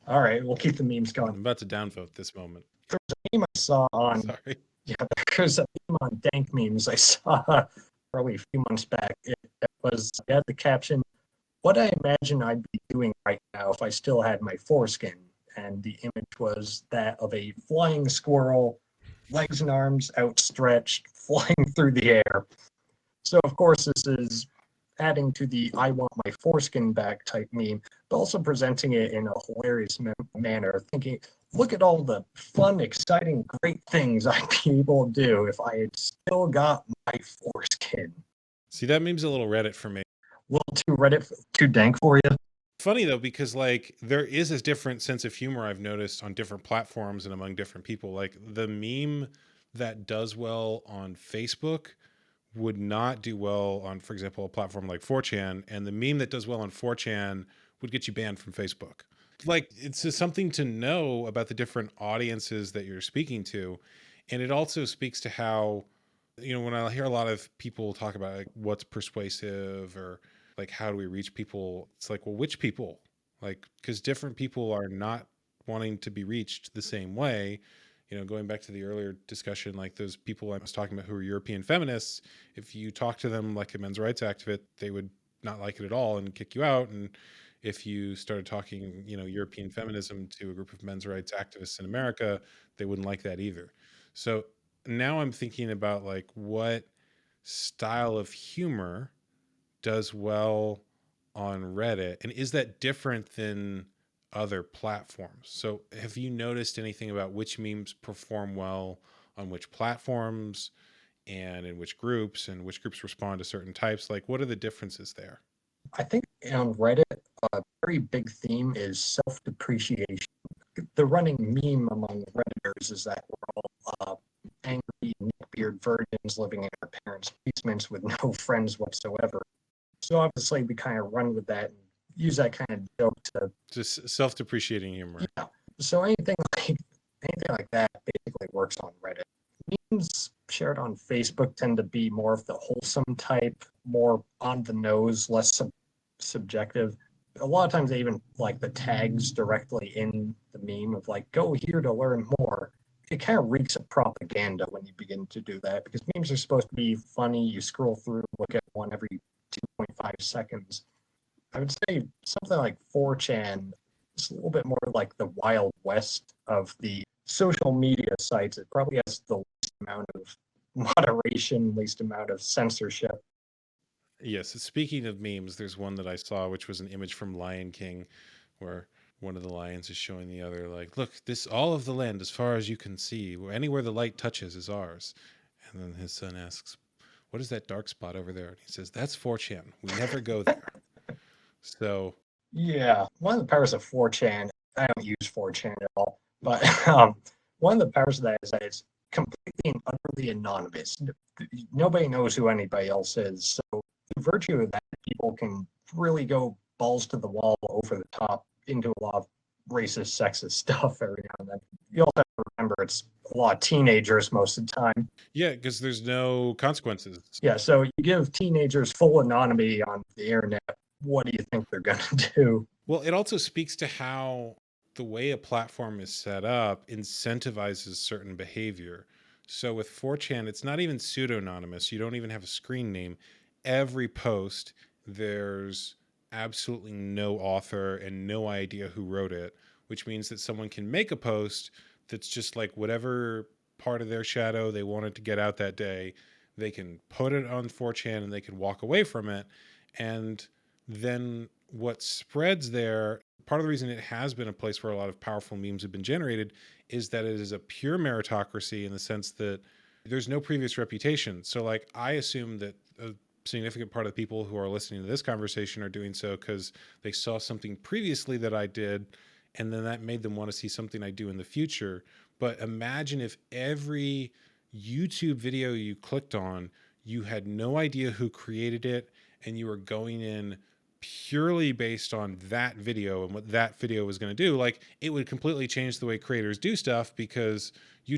All right, we'll keep the memes going. I'm about to downvote this moment. There's a meme I saw on. Sorry. Yeah, there's a meme on dank memes I saw probably a few months back. It had the caption, "What I imagine I'd be doing right now if I still had my foreskin." And the image was that of a flying squirrel, legs and arms outstretched, flying through the air. So, of course, this is adding to the I want my foreskin back type meme, but also presenting it in a hilarious manner, thinking, look at all the fun, exciting, great things I'd be able to do if I had still got my foreskin. See, that meme's a little Reddit for me. A little too Reddit, too dank for you? Funny though, because like there is a different sense of humor I've noticed on different platforms and among different people. Like the meme that does well on Facebook would not do well on, for example, a platform like 4chan, and the meme that does well on 4chan would get you banned from Facebook. Like it's just something to know about the different audiences that you're speaking to. And it also speaks to how, when I hear a lot of people talk about like what's persuasive or like how do we reach people, it's like, well, which people? Like, because different people are not wanting to be reached the same way. Going back to the earlier discussion, like those people I was talking about who are European feminists, if you talk to them like a men's rights activist, they would not like it at all and kick you out. And if you started talking, European feminism to a group of men's rights activists in America, they wouldn't like that either. So now I'm thinking about like what style of humor does well on Reddit, and is that different than other platforms? So have you noticed anything about which memes perform well on which platforms and in which groups, and which groups respond to certain types? Like, what are the differences there? I think on Reddit, a very big theme is self-depreciation. The running meme among Redditors is that we're all angry, neckbeard virgins living in our parents' basements with no friends whatsoever. So obviously we kind of run with that and use that kind of joke to just self-depreciating humor. Yeah. So anything like that basically works on Reddit. Memes shared on Facebook tend to be more of the wholesome type, more on the nose, less subjective. A lot of times they even like the tags directly in the meme of like, go here to learn more. It kind of reeks of propaganda when you begin to do that, because memes are supposed to be funny. You scroll through, look at one every 2.5 seconds. I would say something like 4chan is a little bit more like the Wild West of the social media sites. It probably has the least amount of moderation, least amount of censorship. Yes. Speaking of memes, there's one that I saw, which was an image from Lion King, where one of the lions is showing the other, like, look, this all of the land as far as you can see, anywhere the light touches is ours. And then his son asks, what is that dark spot over there? And he says, that's 4chan. We never go there. So yeah, one of the powers of 4chan, I don't use 4chan at all, but one of the powers of that is that it's completely and utterly anonymous. Nobody knows who anybody else is. So, in virtue of that, people can really go balls to the wall, over the top, into a lot of racist, sexist stuff every now and then. You also have to remember it's a lot of teenagers most of the time. Yeah, because there's no consequences. Yeah, so you give teenagers full anonymity on the internet. What do you think they're going to do? Well, it also speaks to how the way a platform is set up incentivizes certain behavior. So with 4chan, it's not even pseudonymous. You don't even have a screen name. Every post, there's absolutely no author and no idea who wrote it, which means that someone can make a post that's just like whatever part of their shadow they wanted to get out that day. They can put it on 4chan and they can walk away from it. And then what spreads there, part of the reason it has been a place where a lot of powerful memes have been generated, is that it is a pure meritocracy in the sense that there's no previous reputation. So like, I assume that a significant part of the people who are listening to this conversation are doing so because they saw something previously that I did, and then that made them want to see something I do in the future. But imagine if every YouTube video you clicked on, you had no idea who created it, and you were going in purely based on that video and what that video was going to do. Like, it would completely change the way creators do stuff, because you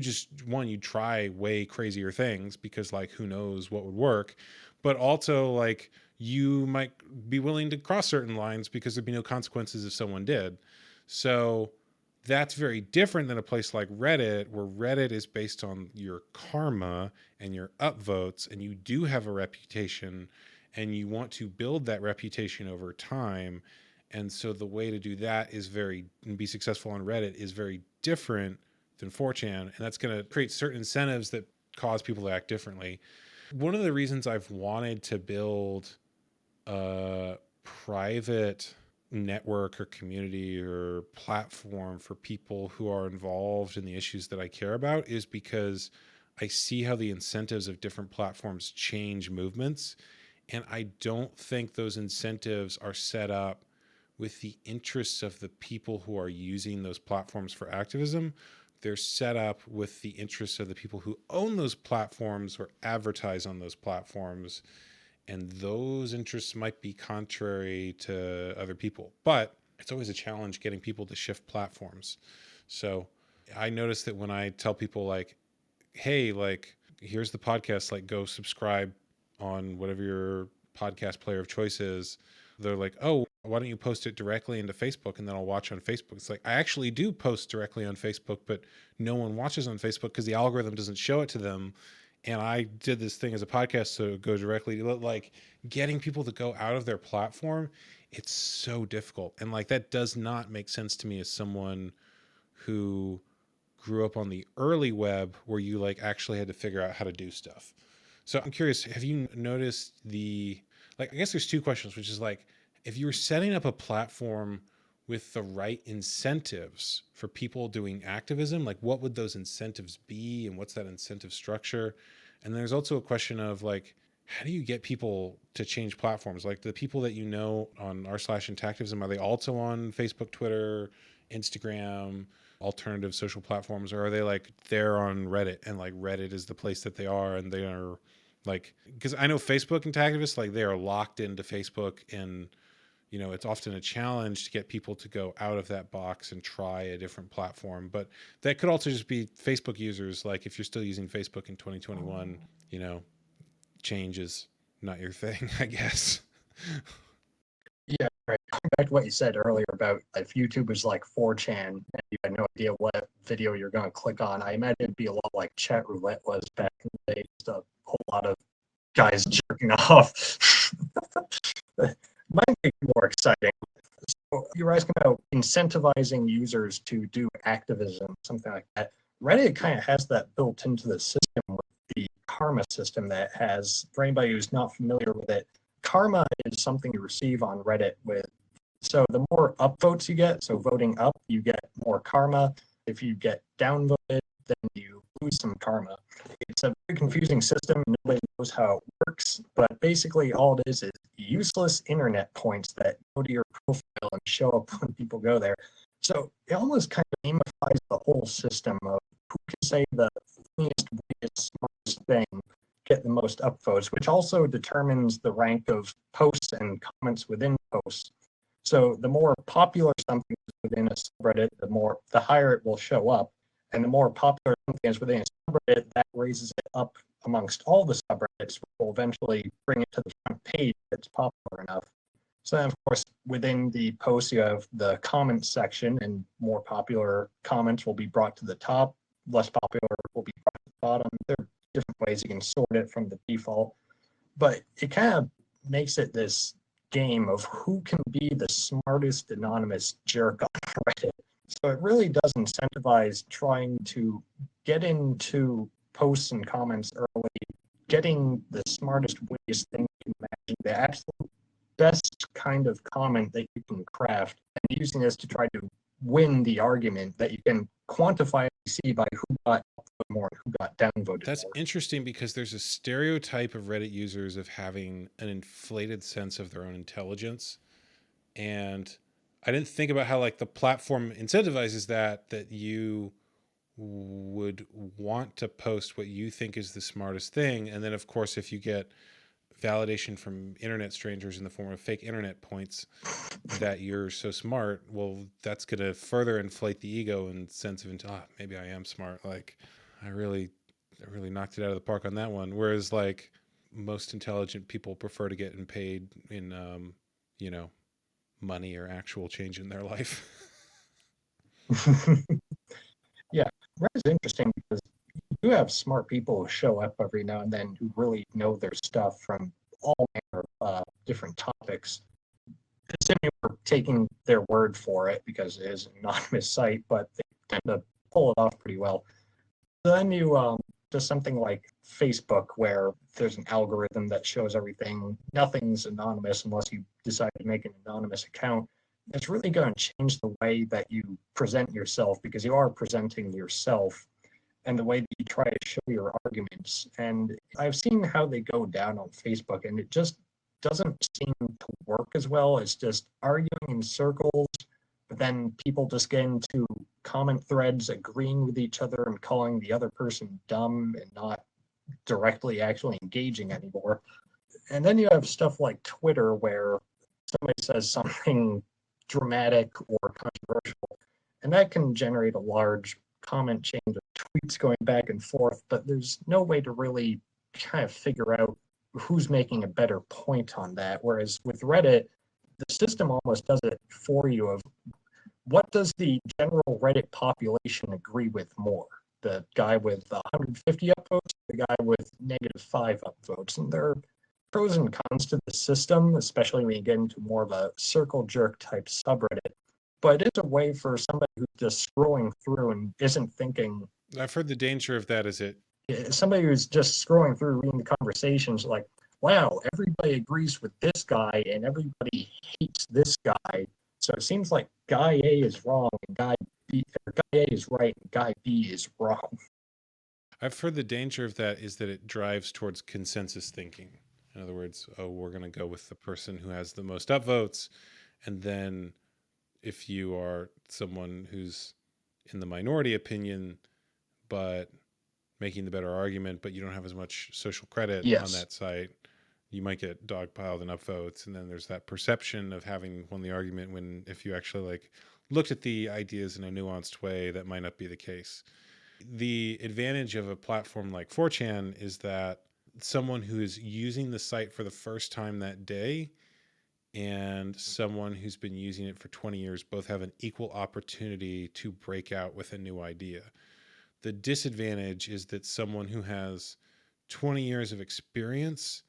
try way crazier things because, like, who knows what would work. But also, like, you might be willing to cross certain lines because there'd be no consequences if someone did. So that's very different than a place like Reddit, where Reddit is based on your karma and your upvotes, and you do have a reputation and you want to build that reputation over time. And so the way to do that and be successful on Reddit is very different than 4chan. And that's going to create certain incentives that cause people to act differently. One of the reasons I've wanted to build a private network or community or platform for people who are involved in the issues that I care about is because I see how the incentives of different platforms change movements. And I don't think those incentives are set up with the interests of the people who are using those platforms for activism. They're set up with the interests of the people who own those platforms or advertise on those platforms. And those interests might be contrary to other people. But it's always a challenge getting people to shift platforms. So I notice that when I tell people, like, hey, like, here's the podcast, like, go subscribe on whatever your podcast player of choice is, they're like, oh, why don't you post it directly into Facebook and then I'll watch on Facebook? It's like, I actually do post directly on Facebook, but no one watches on Facebook because the algorithm doesn't show it to them. And I did this thing as a podcast, so it goes directly to, like, getting people to go out of their platform. It's so difficult. And like, that does not make sense to me as someone who grew up on the early web where you like actually had to figure out how to do stuff. So I'm curious, have you noticed I guess there's two questions, which is like, if you were setting up a platform with the right incentives for people doing activism, like, what would those incentives be and what's that incentive structure? And there's also a question of, like, how do you get people to change platforms? Like, the people that you know on r/Intactivism, are they also on Facebook, Twitter, Instagram, alternative social platforms, or are they like they're on Reddit and like Reddit is the place that they are, and they are like, because I know Facebook and activists, like, they are locked into Facebook, and you know, it's often a challenge to get people to go out of that box and try a different platform. But that could also just be Facebook users. Like, if you're still using Facebook in 2021, you know, change is not your thing, I guess. Yeah, right. Going back to what you said earlier about if YouTube was like 4chan and you had no idea what video you're going to click on, I imagine it'd be a lot like chat roulette was back in the day. Just a whole lot of guys jerking off. Might be more exciting. So you were asking about incentivizing users to do activism, something like that. Reddit kind of has that built into the system with the karma system that it has. For anybody who's not familiar with it, karma is something you receive on Reddit with. So the more upvotes you get, so voting up, you get more karma. If you get downvoted, then you lose some karma. It's a very confusing system. Nobody knows how it works, but basically all it is useless internet points that go to your profile and show up when people go there. So it almost kind of gamifies the whole system of who can say the funniest, weirdest, smartest thing, get the most upvotes, which also determines the rank of posts and comments within posts. So the more popular something is within a subreddit, the higher it will show up. And the more popular something is within a subreddit, that raises it up amongst all the subreddits, which will eventually bring it to the front page if it's popular enough. So then, of course, within the post, you have the comments section, and more popular comments will be brought to the top. Less popular will be brought to the bottom. There are different ways you can sort it from the default, but it kind of makes it this game of who can be the smartest anonymous jerk on Reddit. So it really does incentivize trying to get into posts and comments early, getting the smartest, wittiest thing you can imagine, the absolute best kind of comment that you can craft, and using this to try to win the argument that you can quantify and see by who got upvoted more and who got downvoted That's more. interesting because there's a stereotype of Reddit users of having an inflated sense of their own intelligence. And I didn't think about how like the platform incentivizes that you would want to post what you think is the smartest thing. And then of course, if you get validation from internet strangers in the form of fake internet points that you're so smart, well, that's going to further inflate the ego and sense of, maybe I am smart. Like I really knocked it out of the park on that one. Whereas like most intelligent people prefer to get paid in, money or actual change in their life. Yeah, Reddit's interesting because you have smart people who show up every now and then who really know their stuff from all manner of different topics. Assuming we're taking their word for it because it is an anonymous site, but they tend to pull it off pretty well. So then you do something like Facebook, where there's an algorithm that shows everything. Nothing's anonymous unless you decide to make an anonymous account. It's really going to change the way that you present yourself because you are presenting yourself and the way that you try to show your arguments. And I've seen how they go down on Facebook, and it just doesn't seem to work as well. It's just arguing in circles, but then people just get into comment threads agreeing with each other and calling the other person dumb and not directly actually engaging anymore. And then you have stuff like Twitter where somebody says something dramatic or controversial, and that can generate a large comment chain of tweets going back and forth, but there's no way to really kind of figure out who's making a better point on that. Whereas with Reddit, the system almost does it for you of what does the general Reddit population agree with more? The guy with 150 upvotes, the guy with -5 upvotes. And there are pros and cons to the system, especially when you get into more of a circle jerk type subreddit. But it's a way for somebody who's just scrolling through and isn't thinking. I've heard the danger of that is Somebody who's just scrolling through reading the conversations like, wow, everybody agrees with this guy and everybody hates this guy. So it seems like guy A is wrong and guy A is right and guy B is wrong. I've heard the danger of that is that it drives towards consensus thinking. In other words, we're going to go with the person who has the most upvotes. And then if you are someone who's in the minority opinion, but making the better argument, but you don't have as much social credit on that site, you might get dogpiled and upvotes. And then there's that perception of having won the argument when if you actually like looked at the ideas in a nuanced way, that might not be the case. The advantage of a platform like 4chan is that someone who is using the site for the first time that day and someone who's been using it for 20 years both have an equal opportunity to break out with a new idea. The disadvantage is that someone who has 20 years of experience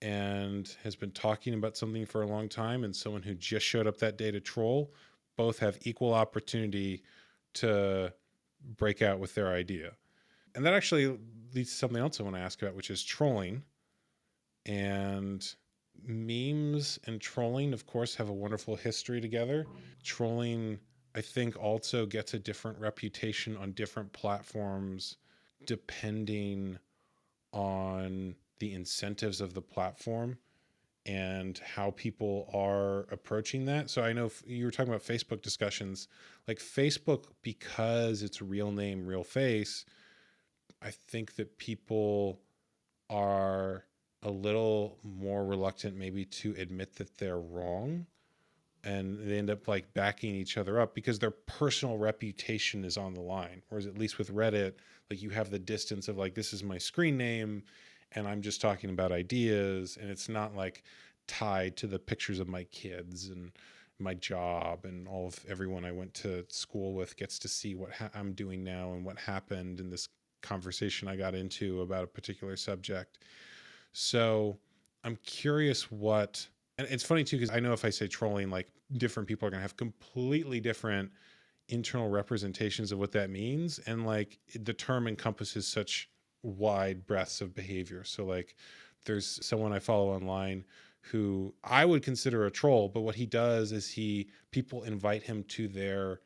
and has been talking about something for a long time and someone who just showed up that day to troll both have equal opportunity to break out with their idea. And that actually leads to something else I want to ask about, which is trolling. And memes and trolling, of course, have a wonderful history together. Trolling, I think, also gets a different reputation on different platforms depending on the incentives of the platform. and how people are approaching that. So I know you were talking about Facebook discussions, like Facebook, because it's real name, real face. I think that people are a little more reluctant maybe to admit that they're wrong, and they end up like backing each other up because their personal reputation is on the line. Whereas at least with Reddit, like you have the distance of like, this is my screen name and I'm just talking about ideas, and it's not like tied to the pictures of my kids and my job, and all of everyone I went to school with gets to see what I'm doing now and what happened in this conversation I got into about a particular subject. So I'm curious what, and it's funny too, because I know if I say trolling, like different people are going to have completely different internal representations of what that means. And like the term encompasses such wide breadths of behavior. So like there's someone I follow online who I would consider a troll, but what he does is people invite him to their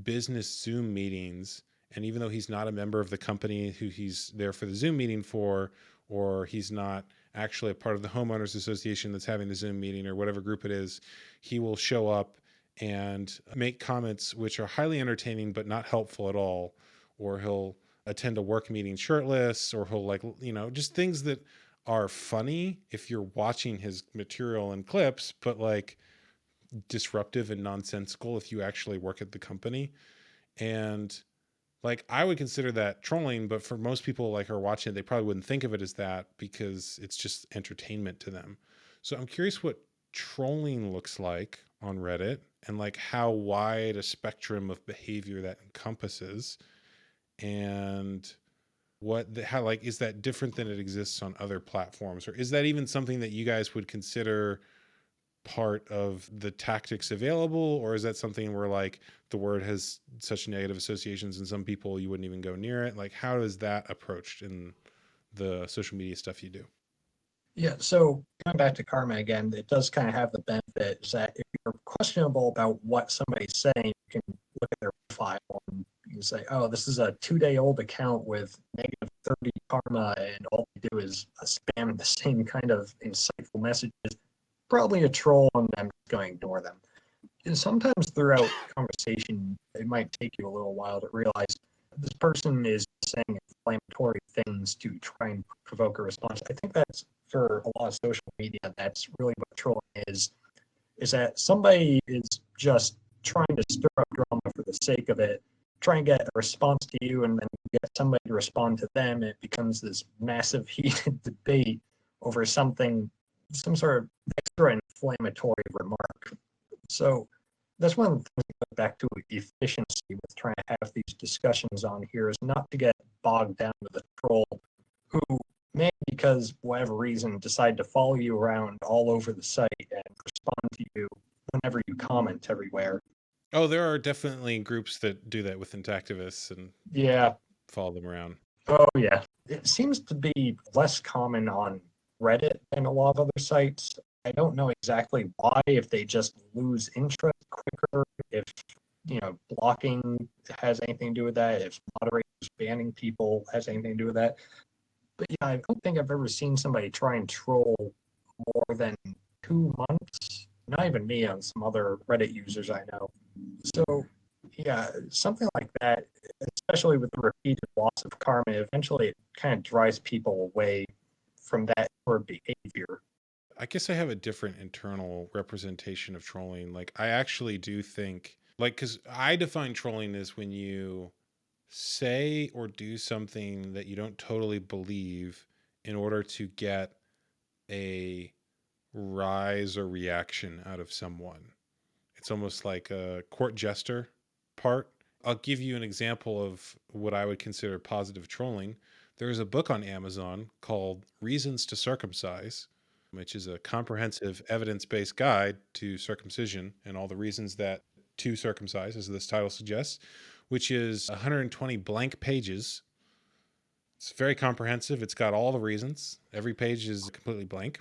business Zoom meetings. And even though he's not a member of the company who he's there for the Zoom meeting for, or he's not actually a part of the homeowners association that's having the Zoom meeting or whatever group it is, he will show up and make comments which are highly entertaining but not helpful at all. Or he'll attend a work meeting shirtless, or he'll like, just things that are funny if you're watching his material and clips, but like disruptive and nonsensical if you actually work at the company. And like I would consider that trolling, but for most people like who are watching it, they probably wouldn't think of it as that because it's just entertainment to them. So I'm curious what trolling looks like on Reddit, and like how wide a spectrum of behavior that encompasses, and how like is that different than it exists on other platforms, or is that even something that you guys would consider part of the tactics available, or is that something where like the word has such negative associations and some people you wouldn't even go near it? Like how is that approached in the social media stuff you do? Yeah, so going back to karma again, it does kind of have the benefit is that if you're questionable about what somebody's saying, you can look at their profile and you can say, oh, this is a 2-day-old account with negative 30 karma, and all they do is spam the same kind of insightful messages. Probably a troll, and I'm just going to ignore them. And sometimes throughout conversation, it might take you a little while to realize this person is saying inflammatory things to try and provoke a response. I think that's for a lot of social media, that's really what trolling is that somebody is just trying to stir up drama for the sake of it, try and get a response to you, and then get somebody to respond to them. And it becomes this massive heated debate over some sort of extra inflammatory remark. So that's one of the things that goes back to efficiency with trying to have these discussions on here, is not to get bogged down with a troll who may, because whatever reason, decide to follow you around all over the site and respond to you whenever you comment everywhere. Oh, there are definitely groups that do that with Intactivists and Yeah. follow them around. Oh, yeah. It seems to be less common on Reddit than a lot of other sites. I don't know exactly why, if they just lose interest quicker, if blocking has anything to do with that, if moderators banning people has anything to do with that. But yeah, I don't think I've ever seen somebody try and troll more than 2 months. Not even me, on some other Reddit users I know. So yeah, something like that, especially with the repeated loss of karma, eventually it kind of drives people away from that sort of behavior. I guess I have a different internal representation of trolling. Like I actually do think, like, because I define trolling as when you say or do something that you don't totally believe in order to get a rise or reaction out of someone. It's almost like a court jester part. I'll give you an example of what I would consider positive trolling. There's a book on Amazon called Reasons to Circumcise, which is a comprehensive evidence-based guide to circumcision and all the reasons that to circumcise, as this title suggests, which is 120 blank pages. It's very comprehensive. It's got all the reasons. Every page is completely blank.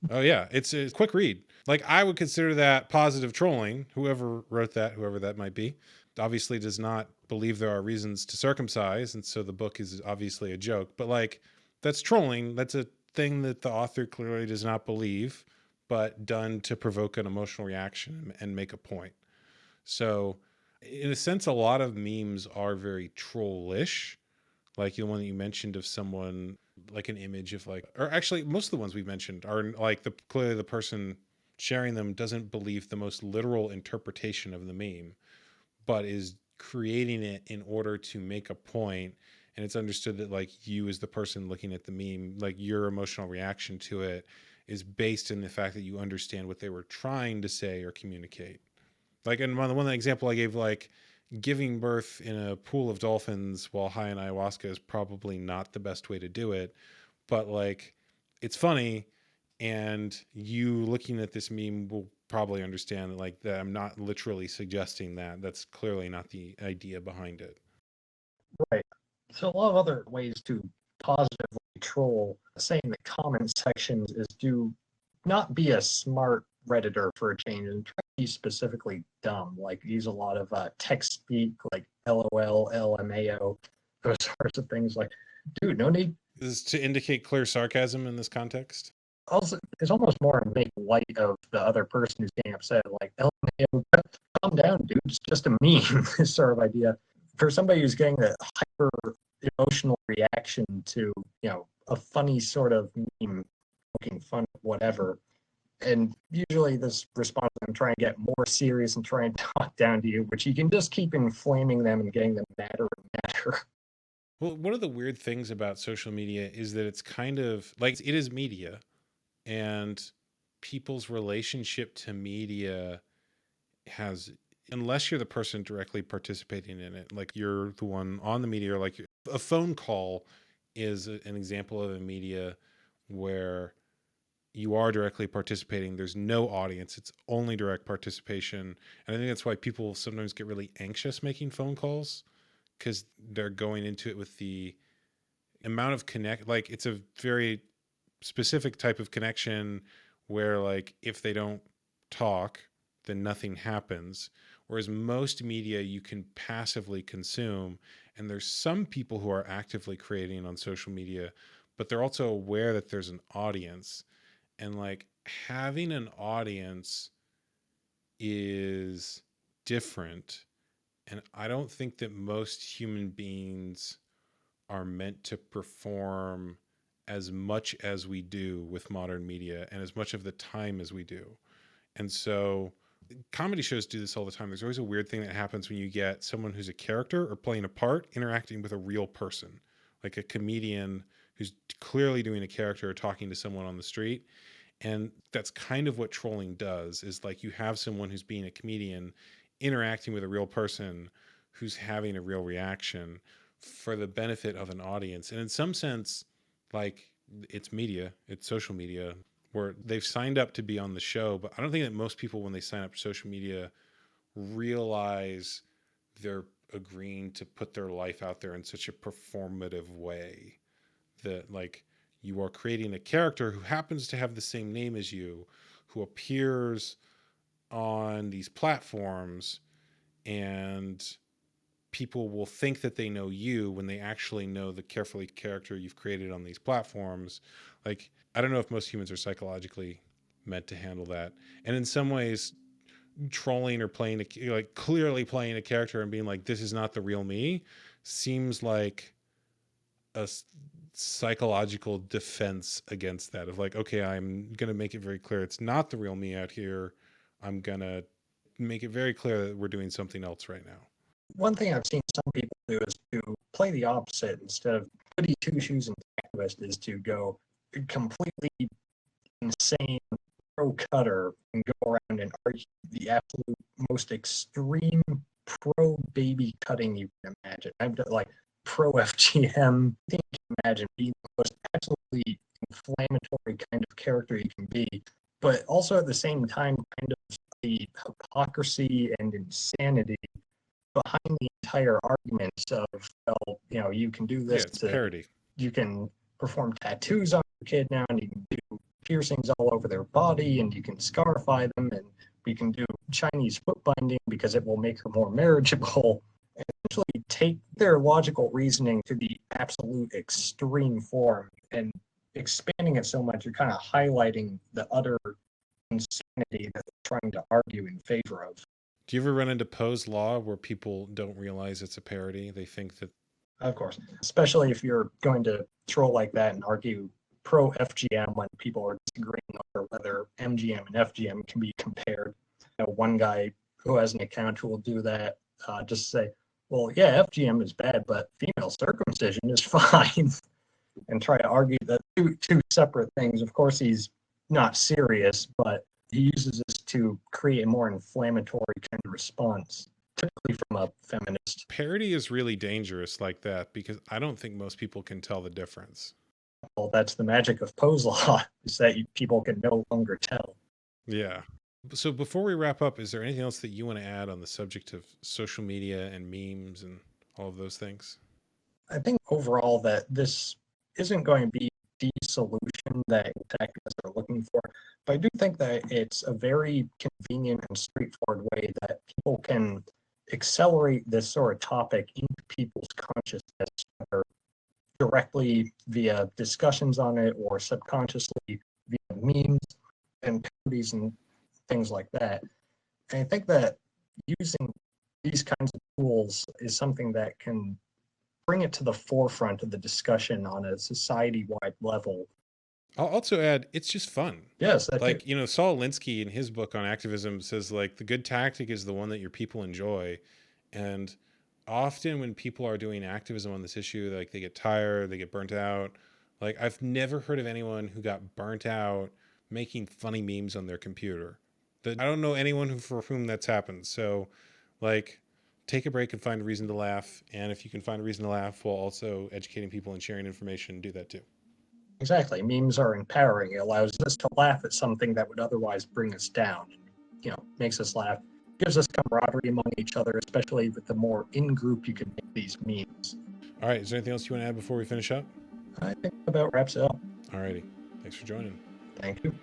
Oh yeah, it's a quick read. Like I would consider that positive trolling. Whoever wrote that, whoever that might be, obviously does not believe there are reasons to circumcise, and so the book is obviously a joke. But like that's trolling. That's a thing that the author clearly does not believe, but done to provoke an emotional reaction and make a point. So in a sense, a lot of memes are very trollish, like the one that you mentioned of someone, like an image of like, or actually most of the ones we've mentioned are like clearly the person sharing them doesn't believe the most literal interpretation of the meme, but is creating it in order to make a point. And it's understood that like you as the person looking at the meme, like your emotional reaction to it is based in the fact that you understand what they were trying to say or communicate. Like, and one example I gave, like giving birth in a pool of dolphins while high in ayahuasca is probably not the best way to do it, but like it's funny, and you looking at this meme will probably understand that like that I'm not literally suggesting that. That's clearly not the idea behind it. Right. So a lot of other ways to positively troll, say in the comment sections, is to not be a smart Redditor for a change and try to be specifically dumb. Like use a lot of text speak, like LOL, LMAO, those sorts of things. Like, dude, no need. Is to indicate clear sarcasm in this context? Also, it's almost more to make light of the other person who's getting upset. Like, LMAO, calm down, dude. It's just a meme. This sort of idea. For somebody who's getting a hyper emotional reaction to, a funny sort of meme, poking fun at whatever. And usually this response, I'm trying to get more serious and try and talk down to you, which you can just keep inflaming them and getting them madder and madder. Well, one of the weird things about social media is that it's kind of like it is media, and people's relationship to media has, unless you're the person directly participating in it, like you're the one on the media, or like a phone call is an example of a media where you are directly participating. There's no audience. It's only direct participation. And I think that's why people sometimes get really anxious making phone calls, because they're going into it with the amount of like it's a very specific type of connection where like if they don't talk, then nothing happens. Whereas most media you can passively consume, and there's some people who are actively creating on social media, but they're also aware that there's an audience. And like having an audience is different. And I don't think that most human beings are meant to perform as much as we do with modern media and as much of the time as we do. And so comedy shows do this all the time. There's always a weird thing that happens when you get someone who's a character or playing a part interacting with a real person, like a comedian who's clearly doing a character or talking to someone on the street. And that's kind of what trolling does, is like you have someone who's being a comedian interacting with a real person who's having a real reaction for the benefit of an audience. And in some sense, like it's media, it's social media, where they've signed up to be on the show. But I don't think that most people, when they sign up to social media, realize they're agreeing to put their life out there in such a performative way that like you are creating a character who happens to have the same name as you, who appears on these platforms, and people will think that they know you when they actually know the carefully character you've created on these platforms. Like, I don't know if most humans are psychologically meant to handle that. And in some ways, trolling or playing like clearly playing a character and being like, this is not the real me, seems like a psychological defense against that, of like, okay, I'm going to make it very clear it's not the real me out here. I'm going to make it very clear that we're doing something else right now. One thing I've seen some people do is to play the opposite. Instead of goody two shoes and activist, is to go completely insane pro cutter and go around and argue the absolute most extreme pro baby cutting you can imagine. I've done like pro FGM. I think you can imagine being the most absolutely inflammatory kind of character you can be, but also at the same time, kind of the hypocrisy and insanity behind the entire arguments of, well, you can do this. Yeah, it's parody. You can perform tattoos on your kid now, and you can do piercings all over their body, and you can scarify them, and we can do Chinese foot binding because it will make her more marriageable. And essentially take their logical reasoning to the absolute extreme form and expanding it so much, you're kind of highlighting the utter insanity that they're trying to argue in favor of. Do you ever run into Poe's law where people don't realize it's a parody? They think that. Of course, especially if you're going to troll like that and argue pro FGM when people are disagreeing over whether MGM and FGM can be compared. One guy who has an account who will do that, just say, well, yeah, FGM is bad, but female circumcision is fine, and try to argue that two separate things. Of course, he's not serious, but he uses this to create a more inflammatory kind of response, typically from a feminist. Parody is really dangerous like that because I don't think most people can tell the difference. Well, that's the magic of Poe's law, is that people can no longer tell. Yeah. So before we wrap up, is there anything else that you want to add on the subject of social media and memes and all of those things? I think overall that this isn't going to be the solution that activists are looking for, but I do think that it's a very convenient and straightforward way that people can accelerate this sort of topic into people's consciousness, whether directly via discussions on it or subconsciously via memes and parodies and things like that. And I think that using these kinds of tools is something that can bring it to the forefront of the discussion on a society-wide level. I'll also add, it's just fun. Yes. Saul Alinsky in his book on activism says, like, the good tactic is the one that your people enjoy. And often when people are doing activism on this issue, like, they get tired, they get burnt out. Like, I've never heard of anyone who got burnt out making funny memes on their computer. I don't know anyone for whom that's happened. So, like, take a break and find a reason to laugh. And if you can find a reason to laugh while also educating people and sharing information, do that too. Exactly. Memes are empowering. It allows us to laugh at something that would otherwise bring us down. Makes us laugh. Gives us camaraderie among each other, especially with the more in-group you can make these memes. All right. Is there anything else you want to add before we finish up? I think that about wraps it up. All righty. Thanks for joining. Thank you.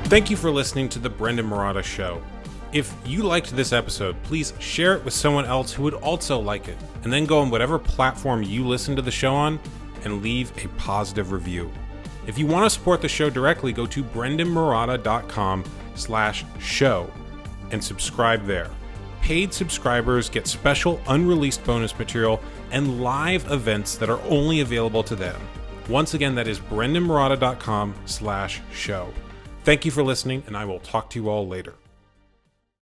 Thank you for listening to the Brendon Marotta Show. If you liked this episode, please share it with someone else who would also like it, and then go on whatever platform you listen to the show on and leave a positive review. If you want to support the show directly, go to brendonmarotta.com/show and subscribe there. Paid subscribers get special unreleased bonus material and live events that are only available to them. Once again, that is brendonmarotta.com/show. Thank you for listening, and I will talk to you all later.